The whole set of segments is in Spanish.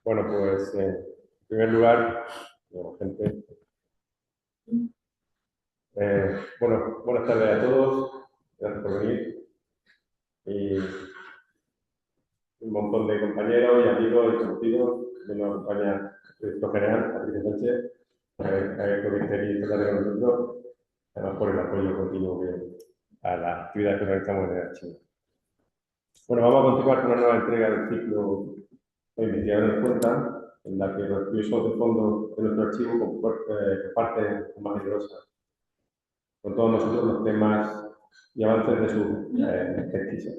Bueno, pues en primer lugar, gente, bueno, buenas tardes a todos, gracias por venir. Y un montón de compañeros y amigos y conocidos que nos acompaña el director general, Patricia Sánchez, que esté esta tarde con nosotros, además por el apoyo continuo a las actividades que realizamos en el archivo. Bueno, vamos a continuar con una nueva entrega del ciclo de investigadores de cuenta, en la que los estudiosos de fondo de nuestro archivo comparten más generosa con todos nosotros los temas y avances de su expertise.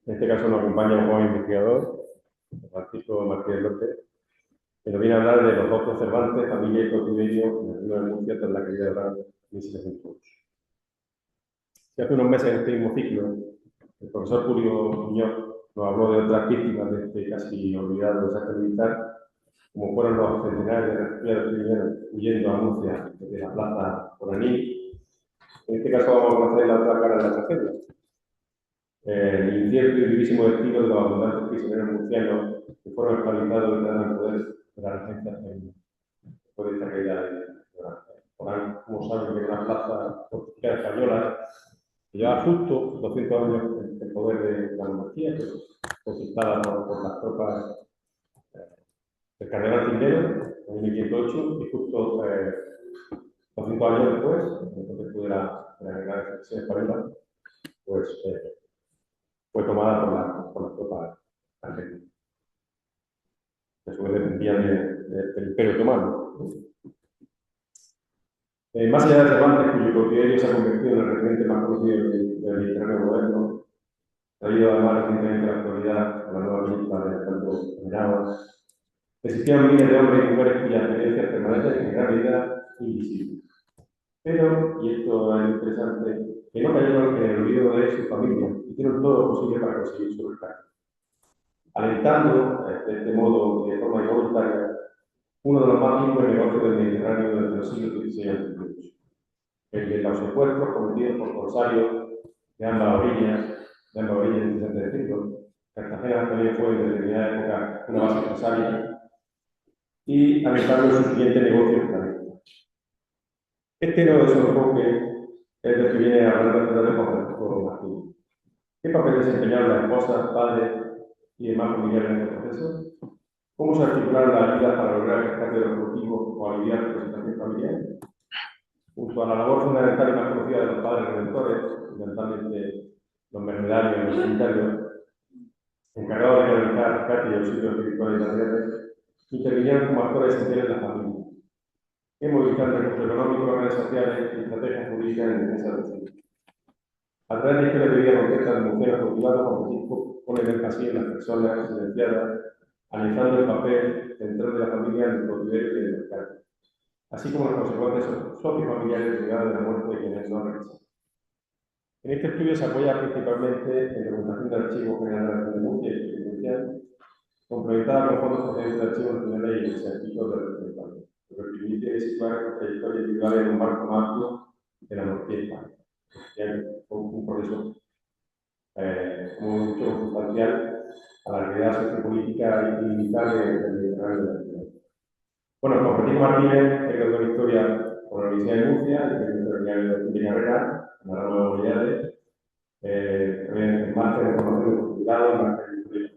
En este caso nos acompaña un joven investigador, Francisco Martínez López, que nos viene a hablar de los votos Cervantes, familia y cautiverio en el reino de Murcia tras la caída de Orán en 1708. Y hace unos meses en este mismo ciclo, el profesor Julio Muñoz nos habló de otras víctimas de este casi olvidado desastre militar, como fueron los centenares de refugiados chilenos huyendo a Murcia desde la plaza Oraní. En este caso vamos a conocer la otra cara de la tragedia. El incierto y vivísimo destino de los abundantes prisioneros murcianos que fueron esclavizados y quedaron en poder de la regencia española después de esta caída de Orán. Como saben, que era una plaza fortificada española que llevaba justo 200 años en el poder de la monarquía, pero conquistada por las tropas del cardenal Cisneros en 1508 y justo 200 años después, entonces fue la Guerra de Secesión Española, pues fue tomada por las tropas argentinas, que a su vez dependían del Imperio Otomano. Más allá de Cervantes, cuyo cautiverio se ha convertido en el referente más conocido del Mediterráneo moderno, traído además recientemente a la actualidad a la nueva película de Alejandro Amenábar, existían miles de hombres y mujeres cuyas experiencias permanecen en gran medida invisibles. Pero, y esto es interesante, que no cayeron en el olvido de su familia, hicieron todo lo posible para conseguir su rescate, alentando, de este modo y de forma involuntaria, uno de los más vivos negocios del Mediterráneo desde los siglos XVI a XVIII, el de los secuestros cometidos por corsarios de ambas orillas, es decir, Cartagena también fue en determinada época una base empresaria, y alentando su siguiente negocio esclavista. Este no es un enfoque es el que viene a hablar de Juan Francisco Martín. ¿Qué papel desempeñaron las esposas, padres y demás familiares en este proceso? ¿Cómo se articularon las ayudas para lograr el rescate de los cautivos o aliviar la situación familiar? Junto a la labor fundamental y más conocida de los padres redentores, fundamentalmente los mercedarios y los sanitarios, encargados de realizar rescate y auxilio espiritual y materiales, intervinieron como actores esenciales de la familia, que movilizan recursos económicos, redes sociales y estrategias jurídicas en defensa del centro. A través de historias de vida concretas de mujeres cautivadas, Juan Francisco pone el énfasis en las personas silenciadas, analizando el papel central de la familia en el cautiverio y en el rescate, así como las consecuencias sociofamiliares derivadas de la muerte de quienes no regresan. En este estudio se apoya principalmente en la documentación del Archivo General de Denuncia y Presidencial, complementada con fondos procedentes de archivos nacionales y científicos de representantes, lo que permite situar esta trayectoria individual en un marco más amplio de la monarquía hispánica. Es un proceso mucho sustancial a la realidad sociopolítica y militar del Mediterráneo. Bueno, Juan Francisco Martínez se graduó en Historia por la Universidad de Murcia, de carrera, en la rama de humanidades, también máster en formación de postgrado, máster en Historia.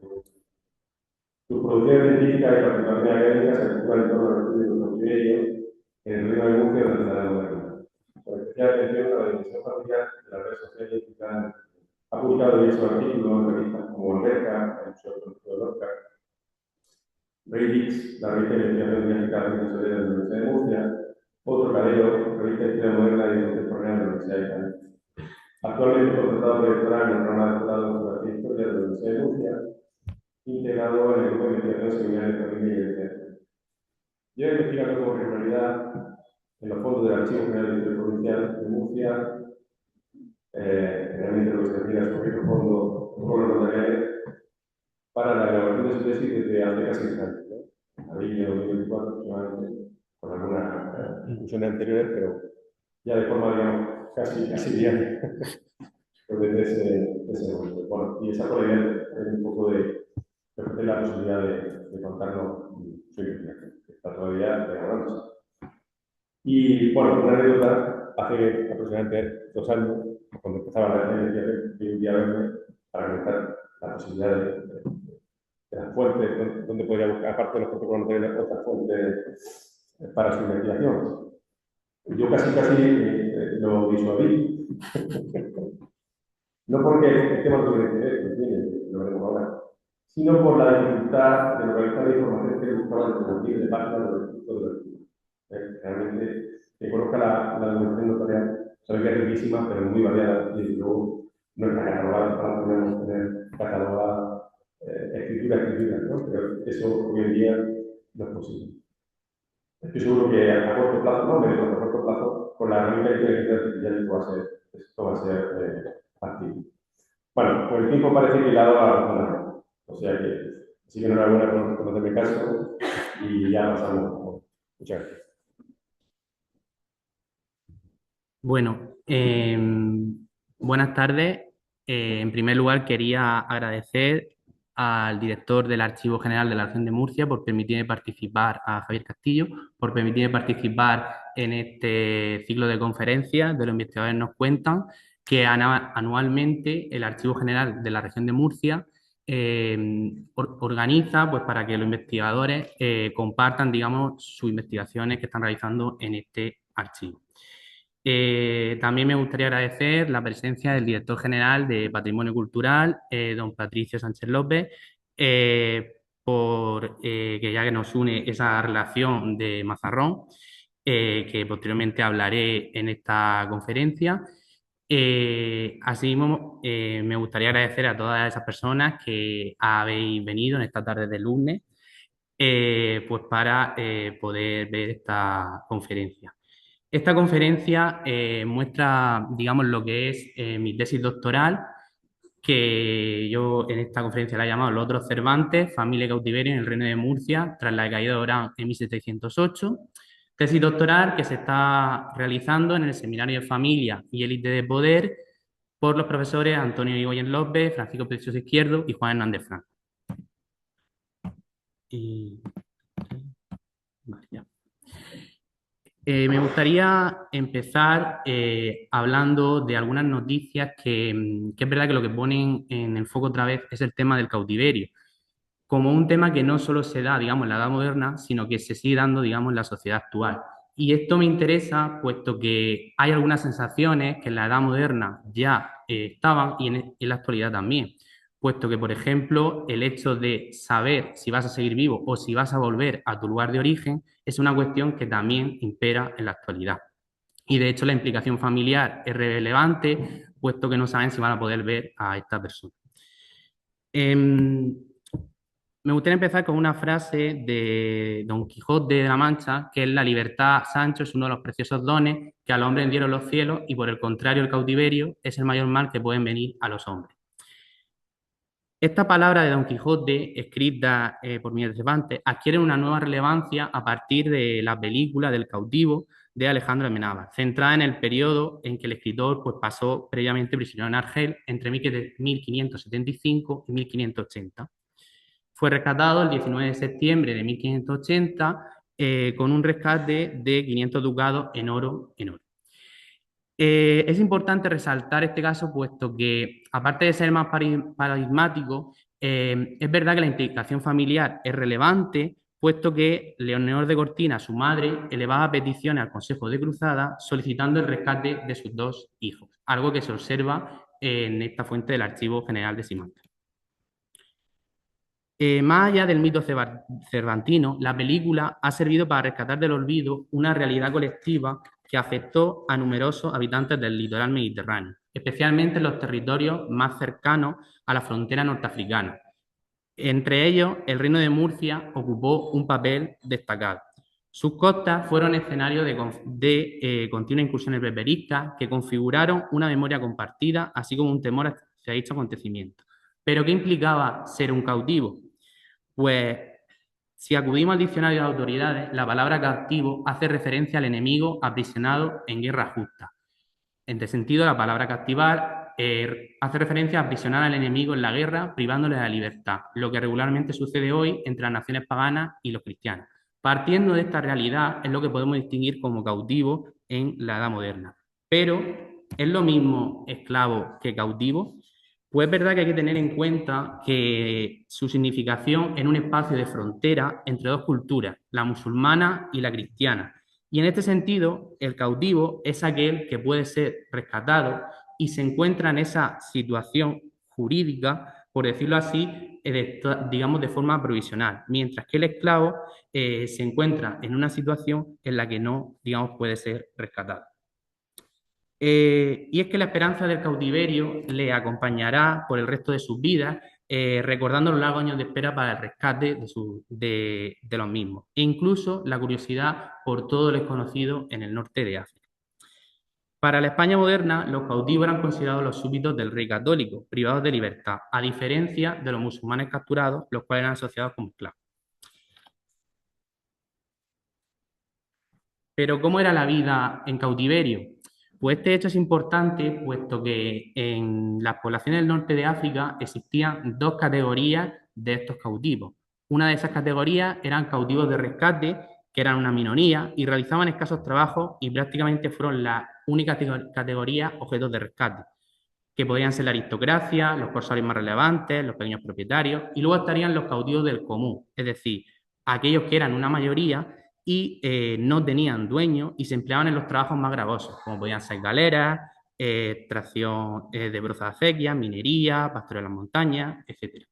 Sus producciones científicas y participación académica se articulan en torno a los estudios de los cautiverios en el reino de Murcia durante la Edad Moderna, con especial atención a la dimensión familiar de las redes sociales implicadas. Ha publicado diversos artículos en revistas como Alberca, el Museo de Lorca, Radix, la revista de investigación didáctica de la Universidad de Murcia, otro Cadero, revista de historia moderna y contemporánea de la Universidad de Cádiz. Actualmente contratado por doctoral en el programa de doctorado en Geografía e Historia de la Universidad de Murcia, integrado en el grupo de investigación seminario de familia y identidad. Lleva investigando con regularidad en los fondos del Archivo General de Historia Provincial de Murcia, realmente lo que se refiere a su propio fondo notariales, para la elaboración de su tesis desde hace casi 10 años, ¿no? Abril de 2024 aproximadamente, con algunas discusiones anteriores, pero ya de forma, digamos, casi diaria, pues desde ese momento. Bueno, y esa por ahí es un poco de ofrecer la posibilidad de contarnos su investigación, que está todavía elaborándose. Y bueno, una anécdota, hace aproximadamente 2 años, cuando empezaba la investigación, un día a verme para comentar la posibilidad de las fuentes, donde podría buscar, aparte de los protocolos, de otras fuentes para su investigación. Yo casi lo disuadí. No porque el tema no tiene interés, no tiene, lo veremos ahora, sino por la dificultad de localizar la información que buscaba en el perfil de página de los institutos de los estudios. Realmente, que conozca la documentación notarial, sabe que es riquísima, pero muy variada, y luego no está catalogada, para podemos tener catalogada escritura, ¿no? Pero eso hoy en día no es posible. Estoy seguro que a corto plazo, no, pero a corto plazo, con la herramienta de inteligencia artificial esto va a ser factible. Bueno, pues el tiempo parece que le ha dado la razón a Rafa. O sea que, así que enhorabuena por hacerme caso y ya pasamos. Muchas gracias. Bueno, buenas tardes. En primer lugar, quería agradecer al director del Archivo General de la Región de Murcia por permitirme participar, a Javier Castillo, por permitirme participar en este ciclo de conferencias de los investigadores nos cuentan, que anualmente el Archivo General de la Región de Murcia organiza pues, para que los investigadores compartan, digamos, sus investigaciones que están realizando en este archivo. También me gustaría agradecer la presencia del director general de Patrimonio Cultural, don Patricio Sánchez López, que ya que nos une esa relación de Mazarrón, que posteriormente hablaré en esta conferencia. Asimismo, me gustaría agradecer a todas esas personas que habéis venido en esta tarde de lunes, pues para poder ver esta conferencia. Esta conferencia muestra, digamos, lo que es mi tesis doctoral, que yo en esta conferencia la he llamado Los otros Cervantes, familia y cautiverio en el Reino de Murcia, tras la caída de Orán en 1708. Tesis doctoral que se está realizando en el Seminario de Familia y Élite de Poder por los profesores Antonio Irigoyen López, Francisco Precioso Izquierdo y Juan Hernández Franco. Vale, ya. Me gustaría empezar hablando de algunas noticias que es verdad que lo que ponen en el foco otra vez es el tema del cautiverio, como un tema que no solo se da, digamos, en la Edad Moderna, sino que se sigue dando, digamos, en la sociedad actual. Y esto me interesa, puesto que hay algunas sensaciones que en la Edad Moderna ya estaban y en la actualidad también, puesto que, por ejemplo, el hecho de saber si vas a seguir vivo o si vas a volver a tu lugar de origen es una cuestión que también impera en la actualidad. Y de hecho la implicación familiar es relevante, puesto que no saben si van a poder ver a esta persona. Me gustaría empezar con una frase de Don Quijote de la Mancha, que es: la libertad, Sancho, es uno de los preciosos dones que al hombre dieron los cielos, y por el contrario el cautiverio es el mayor mal que pueden venir a los hombres. Esta palabra de Don Quijote, escrita por Miguel de Cervantes, adquiere una nueva relevancia a partir de la película del cautivo de Alejandro de Menábar, centrada en el periodo en que el escritor pues, pasó previamente prisionero en Argel entre 1575 y 1580. Fue rescatado el 19 de septiembre de 1580 con un rescate de 500 ducados en oro. Es importante resaltar este caso, puesto que, aparte de ser más paradigmático, es verdad que la implicación familiar es relevante, puesto que Leonor de Cortina, su madre, elevaba peticiones al Consejo de Cruzada solicitando el rescate de sus 2 hijos, algo que se observa en esta fuente del Archivo General de Simancas. Más allá del mito cervantino, la película ha servido para rescatar del olvido una realidad colectiva que afectó a numerosos habitantes del litoral mediterráneo, especialmente en los territorios más cercanos a la frontera norteafricana. Entre ellos, el Reino de Murcia ocupó un papel destacado. Sus costas fueron escenario de continuas incursiones berberistas que configuraron una memoria compartida, así como un temor hacia dicho acontecimiento. ¿Pero qué implicaba ser un cautivo? Pues si acudimos al diccionario de autoridades, la palabra cautivo hace referencia al enemigo aprisionado en guerra justa. En este sentido, la palabra captivar hace referencia a aprisionar al enemigo en la guerra, privándole de la libertad, lo que regularmente sucede hoy entre las naciones paganas y los cristianos. Partiendo de esta realidad es lo que podemos distinguir como cautivo en la Edad Moderna. Pero, ¿es lo mismo esclavo que cautivo? Pues es verdad que hay que tener en cuenta que su significación en un espacio de frontera entre dos culturas, la musulmana y la cristiana. Y en este sentido, el cautivo es aquel que puede ser rescatado y se encuentra en esa situación jurídica, por decirlo así, digamos de forma provisional, mientras que el esclavo se encuentra en una situación en la que no, digamos, puede ser rescatado. Y es que la esperanza del cautiverio le acompañará por el resto de sus vidas, recordando los largos años de espera para el rescate de los mismos, e incluso la curiosidad por todo lo desconocido en el norte de África. Para la España moderna, los cautivos eran considerados los súbditos del rey católico, privados de libertad, a diferencia de los musulmanes capturados, los cuales eran asociados como esclavos. Pero ¿cómo era la vida en cautiverio? Pues este hecho es importante, puesto que en las poblaciones del norte de África existían dos categorías de estos cautivos. Una de esas categorías eran cautivos de rescate, que eran una minoría y realizaban escasos trabajos y prácticamente fueron la única categoría objetos de rescate, que podrían ser la aristocracia, los corsarios más relevantes, los pequeños propietarios, y luego estarían los cautivos del común, es decir, aquellos que eran una mayoría y no tenían dueño y se empleaban en los trabajos más gravosos, como podían ser galeras, extracción de broza de acequia, minería, pastoreo en las montañas, etc.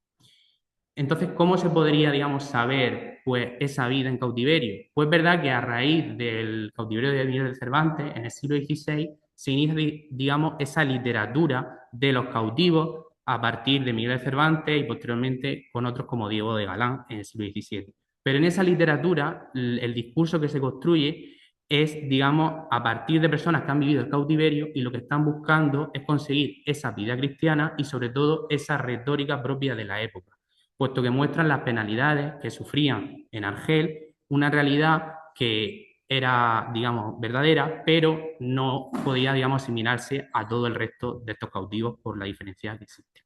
Entonces, ¿cómo se podría, digamos, saber pues, esa vida en cautiverio? Pues es verdad que a raíz del cautiverio de Miguel de Cervantes, en el siglo XVI, se inicia, digamos, esa literatura de los cautivos a partir de Miguel de Cervantes y posteriormente con otros como Diego de Galán en el siglo XVII. Pero en esa literatura, el discurso que se construye es, digamos, a partir de personas que han vivido el cautiverio y lo que están buscando es conseguir esa vida cristiana y sobre todo esa retórica propia de la época, puesto que muestran las penalidades que sufrían en Argel, una realidad que era, digamos, verdadera, pero no podía, digamos, asimilarse a todo el resto de estos cautivos por la diferencia que existe.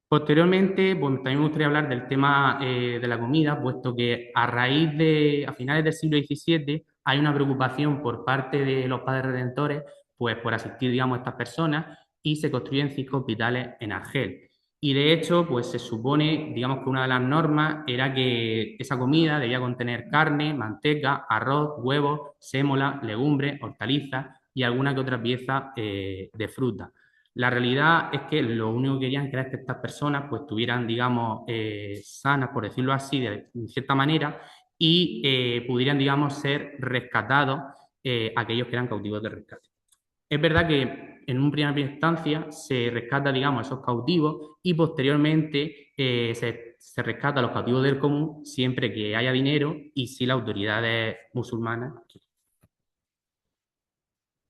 Posteriormente, pues, también me gustaría hablar del tema de la comida, puesto que a finales del siglo XVII hay una preocupación por parte de los padres redentores, pues por asistir, digamos, a estas personas y se construyen 5 hospitales en Argel. Y de hecho, pues se supone, digamos que una de las normas era que esa comida debía contener carne, manteca, arroz, huevos, sémola, legumbres, hortalizas y alguna que otra pieza de fruta. La realidad es que lo único que querían era que estas personas pues estuvieran, digamos, sanas, por decirlo así, de cierta manera, y pudieran, digamos, ser rescatados aquellos que eran cautivos de rescate. Es verdad que en una primera instancia se rescata, digamos, esos cautivos y posteriormente se rescata a los cautivos del común siempre que haya dinero y si las autoridades musulmanas.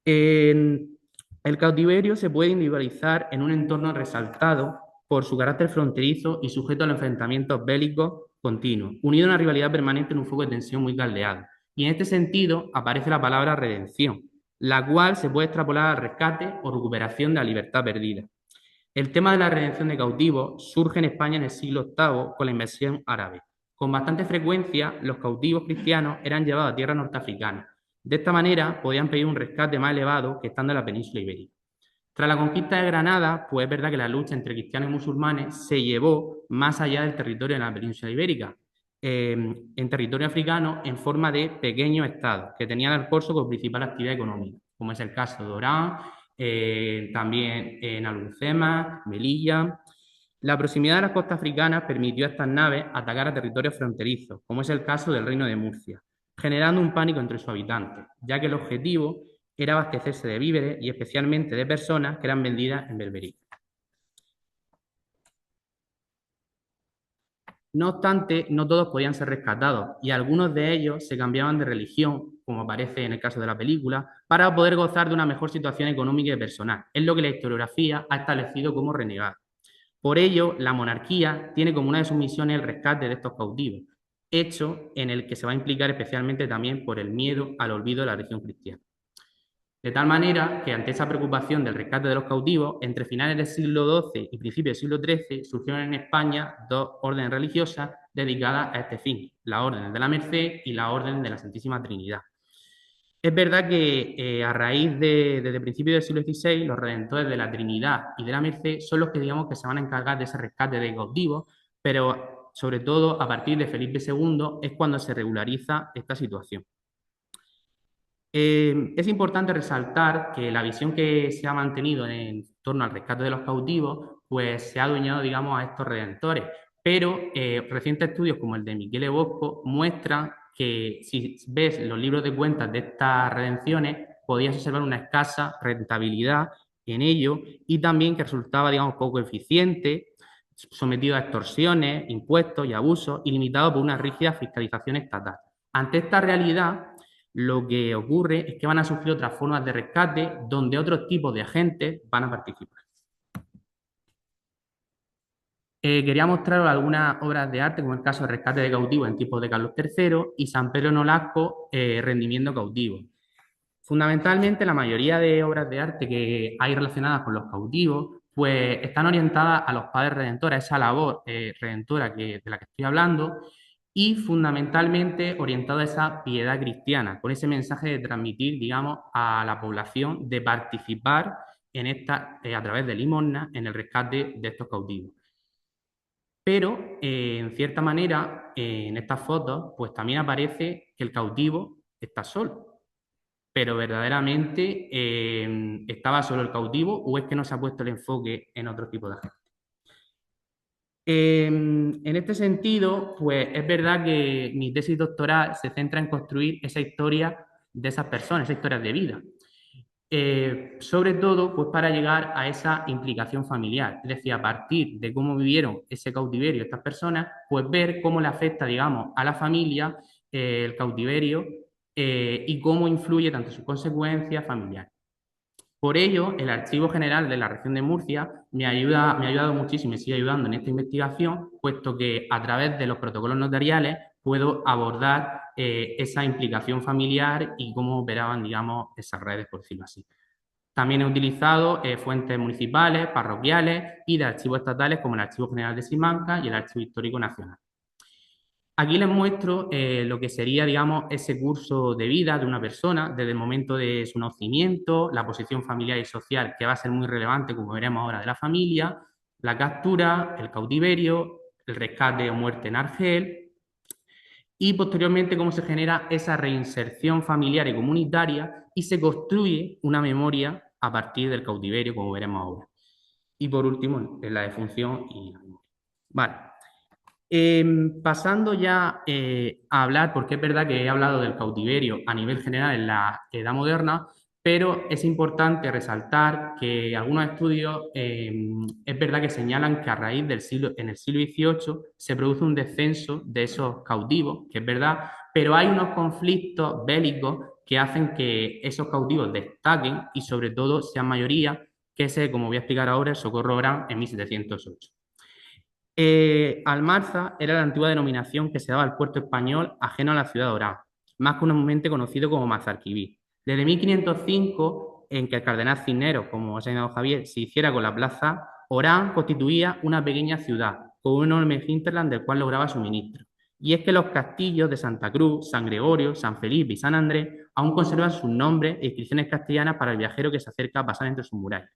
El cautiverio se puede individualizar en un entorno resaltado por su carácter fronterizo y sujeto a los enfrentamientos bélicos continuos, unido a una rivalidad permanente en un foco de tensión muy caldeado. Y en este sentido aparece la palabra redención, la cual se puede extrapolar al rescate o recuperación de la libertad perdida. El tema de la redención de cautivos surge en España en el siglo VIII con la invasión árabe. Con bastante frecuencia, los cautivos cristianos eran llevados a tierras norteafricanas. De esta manera, podían pedir un rescate más elevado que estando en la península ibérica. Tras la conquista de Granada, pues es verdad que la lucha entre cristianos y musulmanes se llevó más allá del territorio de la península ibérica, en territorio africano en forma de pequeños estados que tenían al corso como principal actividad económica, como es el caso de Orán, también en Alhucemas, Melilla. La proximidad de las costas africanas permitió a estas naves atacar a territorios fronterizos, como es el caso del Reino de Murcia, generando un pánico entre sus habitantes, ya que el objetivo era abastecerse de víveres y especialmente de personas que eran vendidas en Berbería. No obstante, no todos podían ser rescatados y algunos de ellos se cambiaban de religión, como aparece en el caso de la película, para poder gozar de una mejor situación económica y personal. Es lo que la historiografía ha establecido como renegado. Por ello, la monarquía tiene como una de sus misiones el rescate de estos cautivos, hecho en el que se va a implicar especialmente también por el miedo al olvido de la religión cristiana. De tal manera que ante esa preocupación del rescate de los cautivos, entre finales del siglo XII y principios del siglo XIII surgieron en España dos órdenes religiosas dedicadas a este fin, la Orden de la Merced y la Orden de la Santísima Trinidad. Es verdad que a raíz desde principios del siglo XVI, los redentores de la Trinidad y de la Merced son los que digamos que se van a encargar de ese rescate de cautivos, pero sobre todo a partir de Felipe II es cuando se regulariza esta situación. Es importante resaltar que la visión que se ha mantenido en torno al rescate de los cautivos, pues se ha adueñado, digamos, a estos redentores. Pero recientes estudios como el de Michele Bosco muestran que si ves los libros de cuentas de estas redenciones, podías observar una escasa rentabilidad en ello y también que resultaba, digamos, poco eficiente, sometido a extorsiones, impuestos y abusos y limitado por una rígida fiscalización estatal. Ante esta realidad, lo que ocurre es que van a surgir otras formas de rescate donde otros tipos de agentes van a participar. Quería mostraros algunas obras de arte, como el caso de Rescate de Cautivos en tiempos de Carlos III y San Pedro Nolasco, Rendimiento Cautivo. Fundamentalmente, la mayoría de obras de arte que hay relacionadas con los cautivos, pues están orientadas a los padres redentores, a esa labor redentora de la que estoy hablando, y fundamentalmente orientado a esa piedad cristiana, con ese mensaje de transmitir, digamos, a la población de participar en esta, a través de limosna en el rescate de estos cautivos. Pero, en cierta manera, en estas fotos, pues también aparece que el cautivo está solo. Pero verdaderamente estaba solo el cautivo o es que no se ha puesto el enfoque en otro tipo de agentes. En este sentido, pues es verdad que mi tesis doctoral se centra en construir esa historia de esas personas, esa historia de vida. Sobre todo, pues para llegar a esa implicación familiar, es decir, a partir de cómo vivieron ese cautiverio estas personas, pues ver cómo le afecta, digamos, a la familia el cautiverio y cómo influye tanto sus consecuencias familiares. Por ello, el Archivo General de la Región de Murcia me ha ayudado muchísimo y sigue ayudando en esta investigación, puesto que a través de los protocolos notariales puedo abordar esa implicación familiar y cómo operaban, digamos, esas redes, por decirlo así. También he utilizado fuentes municipales, parroquiales y de archivos estatales como el Archivo General de Simancas y el Archivo Histórico Nacional. Aquí les muestro lo que sería, digamos, ese curso de vida de una persona desde el momento de su nacimiento, la posición familiar y social, que va a ser muy relevante, como veremos ahora, de la familia, la captura, el cautiverio, el rescate o muerte en Argel, y posteriormente cómo se genera esa reinserción familiar y comunitaria y se construye una memoria a partir del cautiverio, como veremos ahora. Y por último, la defunción y la memoria. Vale. Pasando ya a hablar, porque es verdad que he hablado del cautiverio a nivel general en la Edad Moderna, pero es importante resaltar que algunos estudios es verdad que señalan que a raíz en el siglo XVIII se produce un descenso de esos cautivos, que es verdad, pero hay unos conflictos bélicos que hacen que esos cautivos destaquen y sobre todo sean mayoría, que es, como voy a explicar ahora, el Socorro Gran en 1708. Almarza era la antigua denominación que se daba al puerto español ajeno a la ciudad de Orán, más comúnmente conocido como Mazarquivir. Desde 1505, en que el cardenal Cisneros, como ha señalado Javier, se hiciera con la plaza, Orán constituía una pequeña ciudad, con un enorme hinterland del cual lograba suministro. Y es que los castillos de Santa Cruz, San Gregorio, San Felipe y San Andrés aún conservan sus nombres e inscripciones castellanas para el viajero que se acerca a pasar entre sus murallas.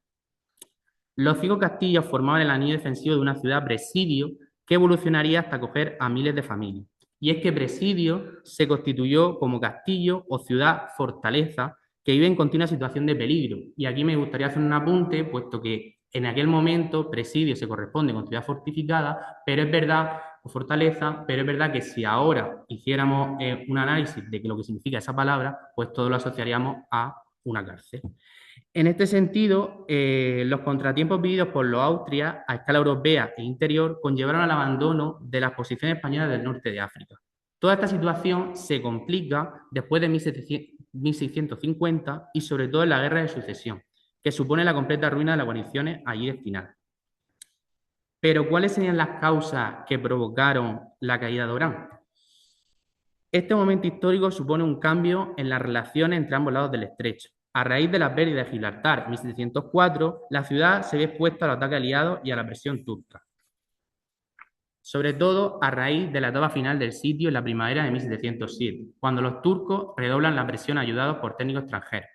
Los 5 castillos formaban el anillo defensivo de una ciudad presidio que evolucionaría hasta acoger a miles de familias. Y es que presidio se constituyó como castillo o ciudad fortaleza que vive en continua situación de peligro. Y aquí me gustaría hacer un apunte, puesto que en aquel momento presidio se corresponde con ciudad fortificada, pero es verdad, o fortaleza, pero es verdad que si ahora hiciéramos un análisis de lo que significa esa palabra, pues todo lo asociaríamos a una cárcel. En este sentido, los contratiempos vividos por los austrias a escala europea e interior conllevaron al abandono de las posiciones españolas del norte de África. Toda esta situación se complica después de 1650 y sobre todo en la Guerra de Sucesión, que supone la completa ruina de las guarniciones allí destinadas. Pero, ¿cuáles serían las causas que provocaron la caída de Orán? Este momento histórico supone un cambio en las relaciones entre ambos lados del estrecho. A raíz de la pérdida de Gibraltar en 1704, la ciudad se ve expuesta a los ataques aliados y a la presión turca, sobre todo a raíz de la etapa final del sitio en la primavera de 1707, cuando los turcos redoblan la presión ayudados por técnicos extranjeros.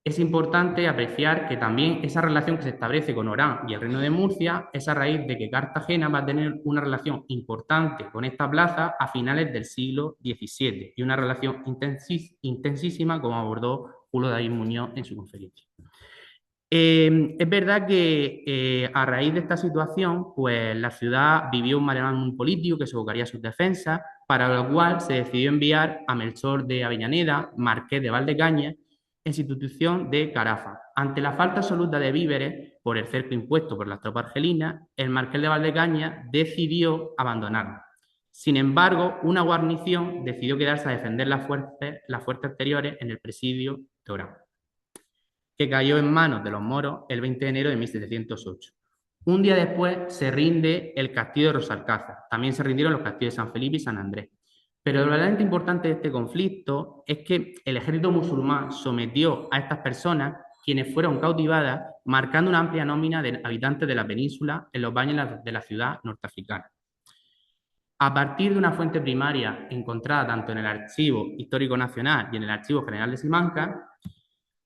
Es importante apreciar que también esa relación que se establece con Orán y el Reino de Murcia es a raíz de que Cartagena va a tener una relación importante con esta plaza a finales del siglo XVII y una relación intensísima, como abordó Julio David Muñoz en su conferencia. Es verdad que a raíz de esta situación, pues la ciudad vivió un maremoto político que sofocaría sus defensas, para lo cual se decidió enviar a Melchor de Avellaneda, marqués de Valdecañas, en sustitución de Carafa. Ante la falta absoluta de víveres por el cerco impuesto por las tropas argelinas, el marqués de Valdecañas decidió abandonarlo. Sin embargo, una guarnición decidió quedarse a defender las fuerzas exteriores en el presidio de Orán, que cayó en manos de los moros el 20 de enero de 1708. Un día después se rinde el castillo de Rosalcázar. También se rindieron los castillos de San Felipe y San Andrés. Pero lo verdaderamente importante de este conflicto es que el ejército musulmán sometió a estas personas, quienes fueron cautivadas, marcando una amplia nómina de habitantes de la península en los baños de la ciudad norteafricana. A partir de una fuente primaria encontrada tanto en el Archivo Histórico Nacional y en el Archivo General de Simancas,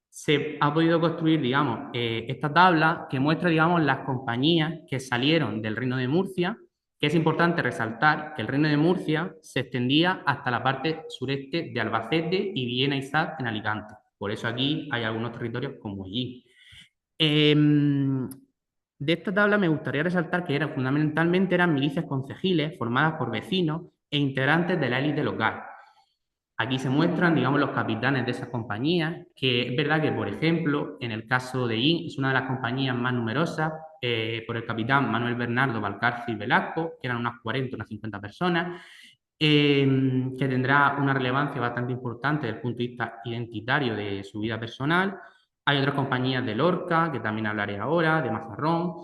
se ha podido construir, digamos, esta tabla que muestra, digamos, las compañías que salieron del Reino de Murcia, que es importante resaltar que el Reino de Murcia se extendía hasta la parte sureste de Albacete y Villena y Sat en Alicante. Por eso aquí hay algunos territorios como allí. De esta tabla me gustaría resaltar que fundamentalmente eran milicias concejiles formadas por vecinos e integrantes de la élite local. Aquí se muestran, digamos, los capitanes de esas compañías, que es verdad que, por ejemplo, en el caso de IN, es una de las compañías más numerosas, por el capitán Manuel Bernardo Valcarce y Velasco, que eran unas 40, unas 50 personas, que tendrá una relevancia bastante importante desde el punto de vista identitario de su vida personal. Hay otras compañías de Lorca, que también hablaré ahora, de Mazarrón.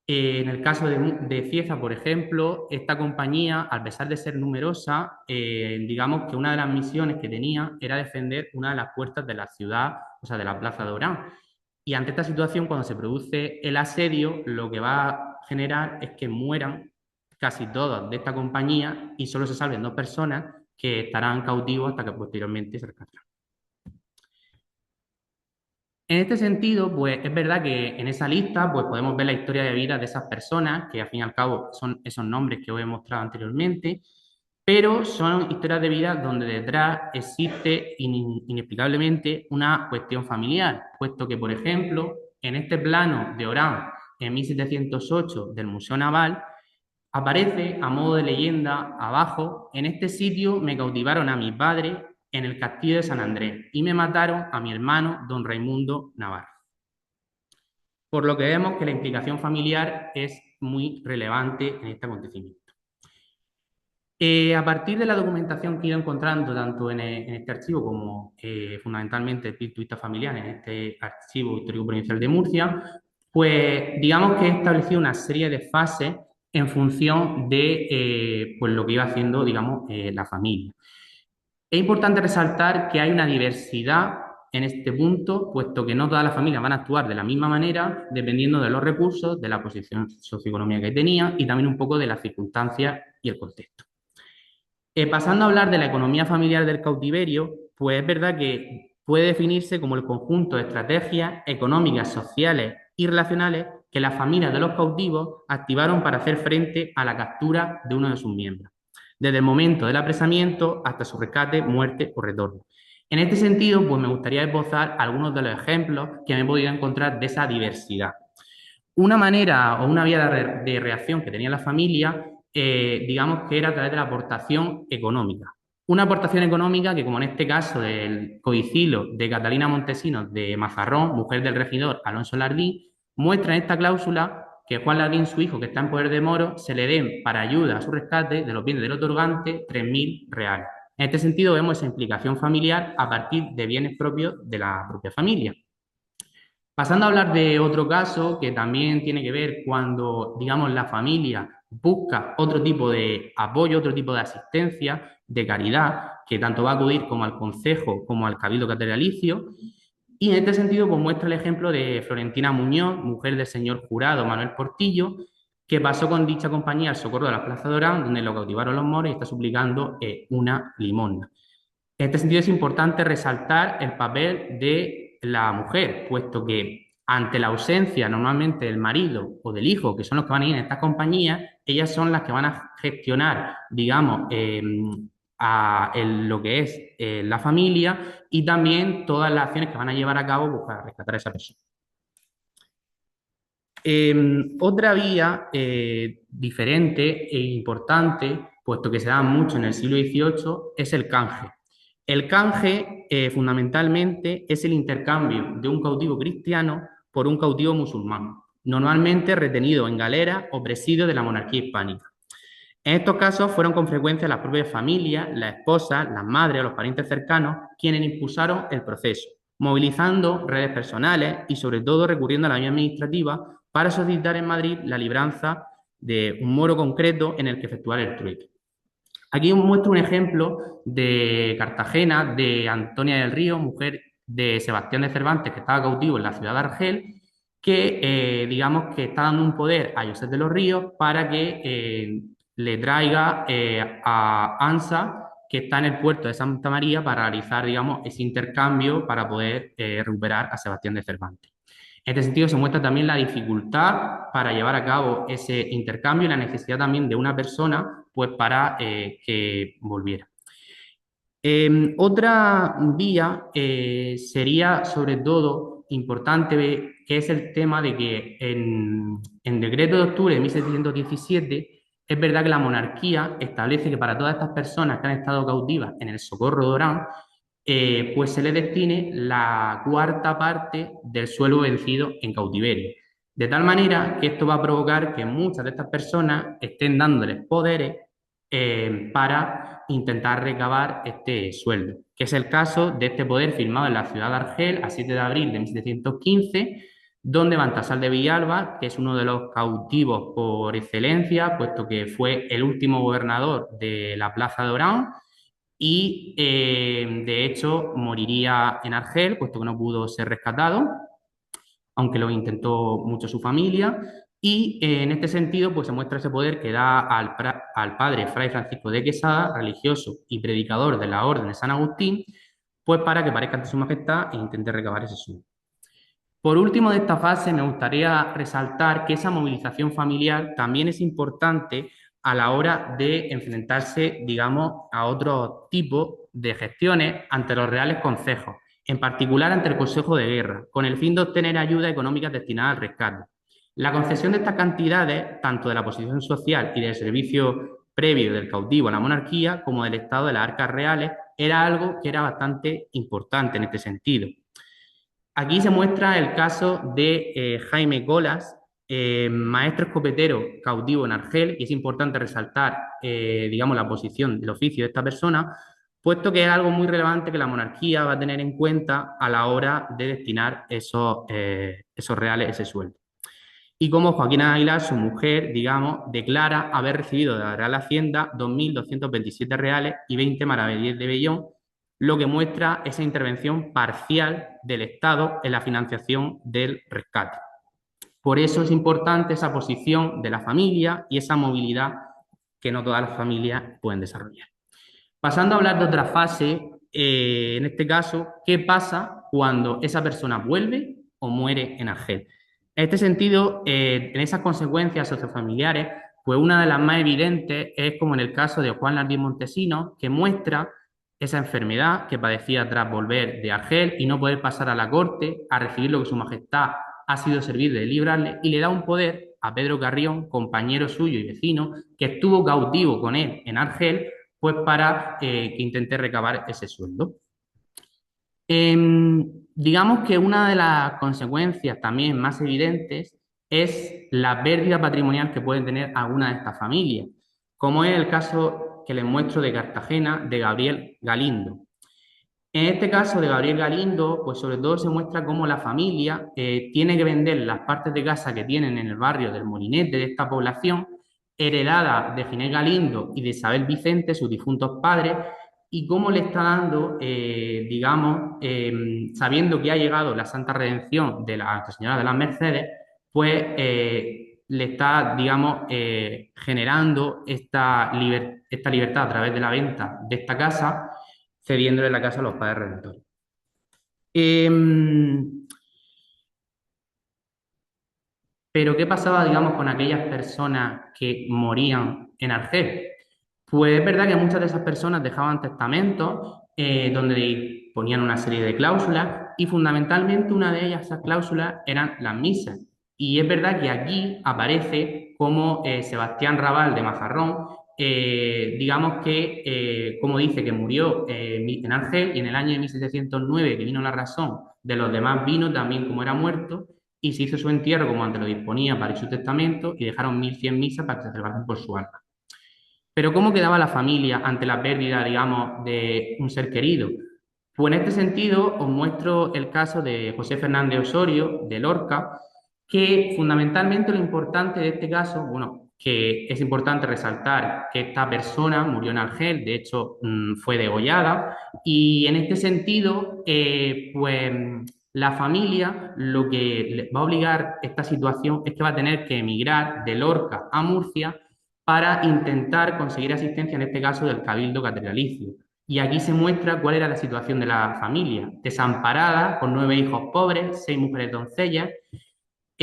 En el caso de Cieza, por ejemplo, esta compañía, a pesar de ser numerosa, digamos que una de las misiones que tenía era defender una de las puertas de la ciudad, o sea, de la Plaza de Orán. Y ante esta situación, cuando se produce el asedio, lo que va a generar es que mueran casi todos de esta compañía y solo se salven 2 personas que estarán cautivos hasta que posteriormente se rescatarán. En este sentido, pues es verdad que en esa lista pues, podemos ver la historia de vida de esas personas, que al fin y al cabo son esos nombres que os he mostrado anteriormente, pero son historias de vida donde detrás existe inexplicablemente una cuestión familiar, puesto que, por ejemplo, en este plano de Orán, en 1708 del Museo Naval, aparece a modo de leyenda abajo: en este sitio me cautivaron a mi padre en el castillo de San Andrés y me mataron a mi hermano don Raimundo Navarro. Por lo que vemos que la implicación familiar es muy relevante en este acontecimiento. A partir de la documentación que he ido encontrando tanto en este archivo como fundamentalmente el espirituista familiar en este archivo histórico provincial de Murcia, pues digamos que he establecido una serie de fases en función de pues lo que iba haciendo, digamos, la familia. Es importante resaltar que hay una diversidad en este punto, puesto que no todas las familias van a actuar de la misma manera, dependiendo de los recursos, de la posición socioeconómica que tenía y también un poco de las circunstancias y el contexto. Pasando a hablar de la economía familiar del cautiverio, pues es verdad que puede definirse como el conjunto de estrategias económicas, sociales y relacionales que las familias de los cautivos activaron para hacer frente a la captura de uno de sus miembros, desde el momento del apresamiento hasta su rescate, muerte o retorno. En este sentido, pues me gustaría esbozar algunos de los ejemplos que me he podido encontrar de esa diversidad. Una manera o una vía de reacción que tenía la familia, digamos que era a través de la aportación económica. Una aportación económica que, como en este caso del codicilo de Catalina Montesinos de Mazarrón, mujer del regidor Alonso Lardín, muestra en esta cláusula que Juan Lardín, su hijo, que está en poder de Moro, se le den para ayuda a su rescate de los bienes del otorgante 3.000 reales. En este sentido vemos esa implicación familiar a partir de bienes propios de la propia familia. Pasando a hablar de otro caso que también tiene que ver cuando, digamos, la familia busca otro tipo de apoyo, otro tipo de asistencia, de caridad, que tanto va a acudir como al concejo como al cabildo catedralicio. Y en este sentido, pues muestra el ejemplo de Florentina Muñoz, mujer del señor jurado Manuel Portillo, que pasó con dicha compañía al socorro de la Plaza de Orán, donde lo cautivaron los moros y está suplicando una limosna. En este sentido es importante resaltar el papel de la mujer, puesto que ante la ausencia normalmente del marido o del hijo, que son los que van a ir en estas compañías, ellas son las que van a gestionar, digamos, lo que es la familia y también todas las acciones que van a llevar a cabo pues, para rescatar a esa persona. Otra vía diferente e importante, puesto que se da mucho en el siglo XVIII, es el canje. El canje, fundamentalmente, es el intercambio de un cautivo cristiano por un cautivo musulmán, normalmente retenido en galera o presidio de la monarquía hispánica. En estos casos fueron con frecuencia las propias familias, las esposas, las madres o los parientes cercanos quienes impulsaron el proceso, movilizando redes personales y sobre todo recurriendo a la vía administrativa para solicitar en Madrid la libranza de un moro concreto en el que efectuar el trueque. Aquí os muestro un ejemplo de Cartagena, de Antonia del Río, mujer de Sebastián de Cervantes, que estaba cautivo en la ciudad de Argel, que digamos que está dando un poder a José de los Ríos para que le traiga a Ansa, que está en el puerto de Santa María, para realizar, digamos, ese intercambio para poder recuperar a Sebastián de Cervantes. En este sentido, se muestra también la dificultad para llevar a cabo ese intercambio y la necesidad también de una persona pues, para que volviera. Otra vía sería sobre todo importante, que es el tema de que en decreto de octubre de 1717 es verdad que la monarquía establece que para todas estas personas que han estado cautivas en el Socorro de Orán, pues se les destine la cuarta parte del sueldo vencido en cautiverio. De tal manera que esto va a provocar que muchas de estas personas estén dándoles poderes para intentar recabar este sueldo, que es el caso de este poder firmado en la ciudad de Argel a 7 de abril de 1715, donde Baltasar de Villalba, que es uno de los cautivos por excelencia, puesto que fue el último gobernador de la Plaza de Orán, y de hecho moriría en Argel, puesto que no pudo ser rescatado, aunque lo intentó mucho su familia, y en este sentido pues se muestra ese poder que da al padre Fray Francisco de Quesada, religioso y predicador de la Orden de San Agustín, pues para que parezca ante su majestad e intente recabar ese sueldo. Por último de esta fase, me gustaría resaltar que esa movilización familiar también es importante a la hora de enfrentarse, digamos, a otro tipo de gestiones ante los reales concejos, en particular ante el Consejo de Guerra, con el fin de obtener ayuda económica destinada al rescate. La concesión de estas cantidades, tanto de la posición social y del servicio previo del cautivo a la monarquía, como del estado de las arcas reales, era algo que era bastante importante en este sentido. Aquí se muestra el caso de Jaime Colas, maestro escopetero cautivo en Argel, y es importante resaltar, digamos, la posición del oficio de esta persona, puesto que es algo muy relevante que la monarquía va a tener en cuenta a la hora de destinar esos reales, ese sueldo. Y como Joaquín Aguilar, su mujer, digamos, declara haber recibido de la Real Hacienda 2.227 reales y 20 maravedíes de vellón, lo que muestra esa intervención parcial del Estado en la financiación del rescate. Por eso es importante esa posición de la familia y esa movilidad que no todas las familias pueden desarrollar. Pasando a hablar de otra fase, en este caso, ¿qué pasa cuando esa persona vuelve o muere en Argel? En este sentido, en esas consecuencias sociofamiliares, pues una de las más evidentes es como en el caso de Juan Lardín Montesinos, que muestra esa enfermedad que padecía tras volver de Argel y no poder pasar a la corte a recibir lo que su majestad ha sido servir de librarle, y le da un poder a Pedro Carrión, compañero suyo y vecino, que estuvo cautivo con él en Argel, pues para que intente recabar ese sueldo. Digamos que una de las consecuencias también más evidentes es la pérdida patrimonial que pueden tener algunas de estas familias, como es el caso que les muestro de Cartagena de Gabriel Galindo. En este caso de Gabriel Galindo, pues sobre todo se muestra cómo la familia tiene que vender las partes de casa que tienen en el barrio del Molinete de esta población heredada de Ginés Galindo y de Isabel Vicente, sus difuntos padres, y cómo le está dando, digamos, sabiendo que ha llegado la Santa Redención de la Nuestra Señora de las Mercedes, pues le está, digamos, generando esta libertad a través de la venta de esta casa, cediéndole la casa a los padres redentores. Pero ¿qué pasaba, digamos, con aquellas personas que morían en Argel? Pues es verdad que muchas de esas personas dejaban testamentos donde ponían una serie de cláusulas y fundamentalmente una de ellas, esas cláusulas, eran las misas. Y es verdad que aquí aparece como Sebastián Raval de Mazarrón, digamos que, como dice, que murió en Argel y en el año de 1709, que vino la razón de los demás vino también como era muerto, y se hizo su entierro como antes lo disponía para su testamento y dejaron 1100 misas para que se celebrasen por su alma. Pero ¿cómo quedaba la familia ante la pérdida, digamos, de un ser querido? Pues en este sentido os muestro el caso de José Fernández Osorio, de Lorca, que fundamentalmente lo importante de este caso, bueno, que es importante resaltar que esta persona murió en Argel, de hecho fue degollada, y en este sentido, pues la familia lo que le va a obligar esta situación es que va a tener que emigrar de Lorca a Murcia para intentar conseguir asistencia, en este caso del Cabildo Catedralicio. Y aquí se muestra cuál era la situación de la familia, desamparada, con 9 hijos pobres, 6 mujeres doncellas,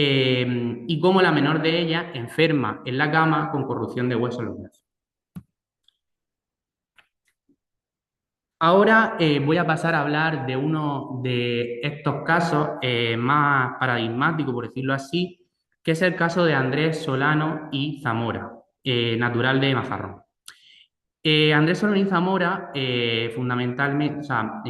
y cómo la menor de ellas enferma en la cama con corrupción de huesos en los brazos. Ahora voy a pasar a hablar de uno de estos casos más paradigmáticos, por decirlo así, que es el caso de Andrés Solano y Zamora, natural de Mazarrón. Andrés Solano y Zamora fundamentalmente, o sea,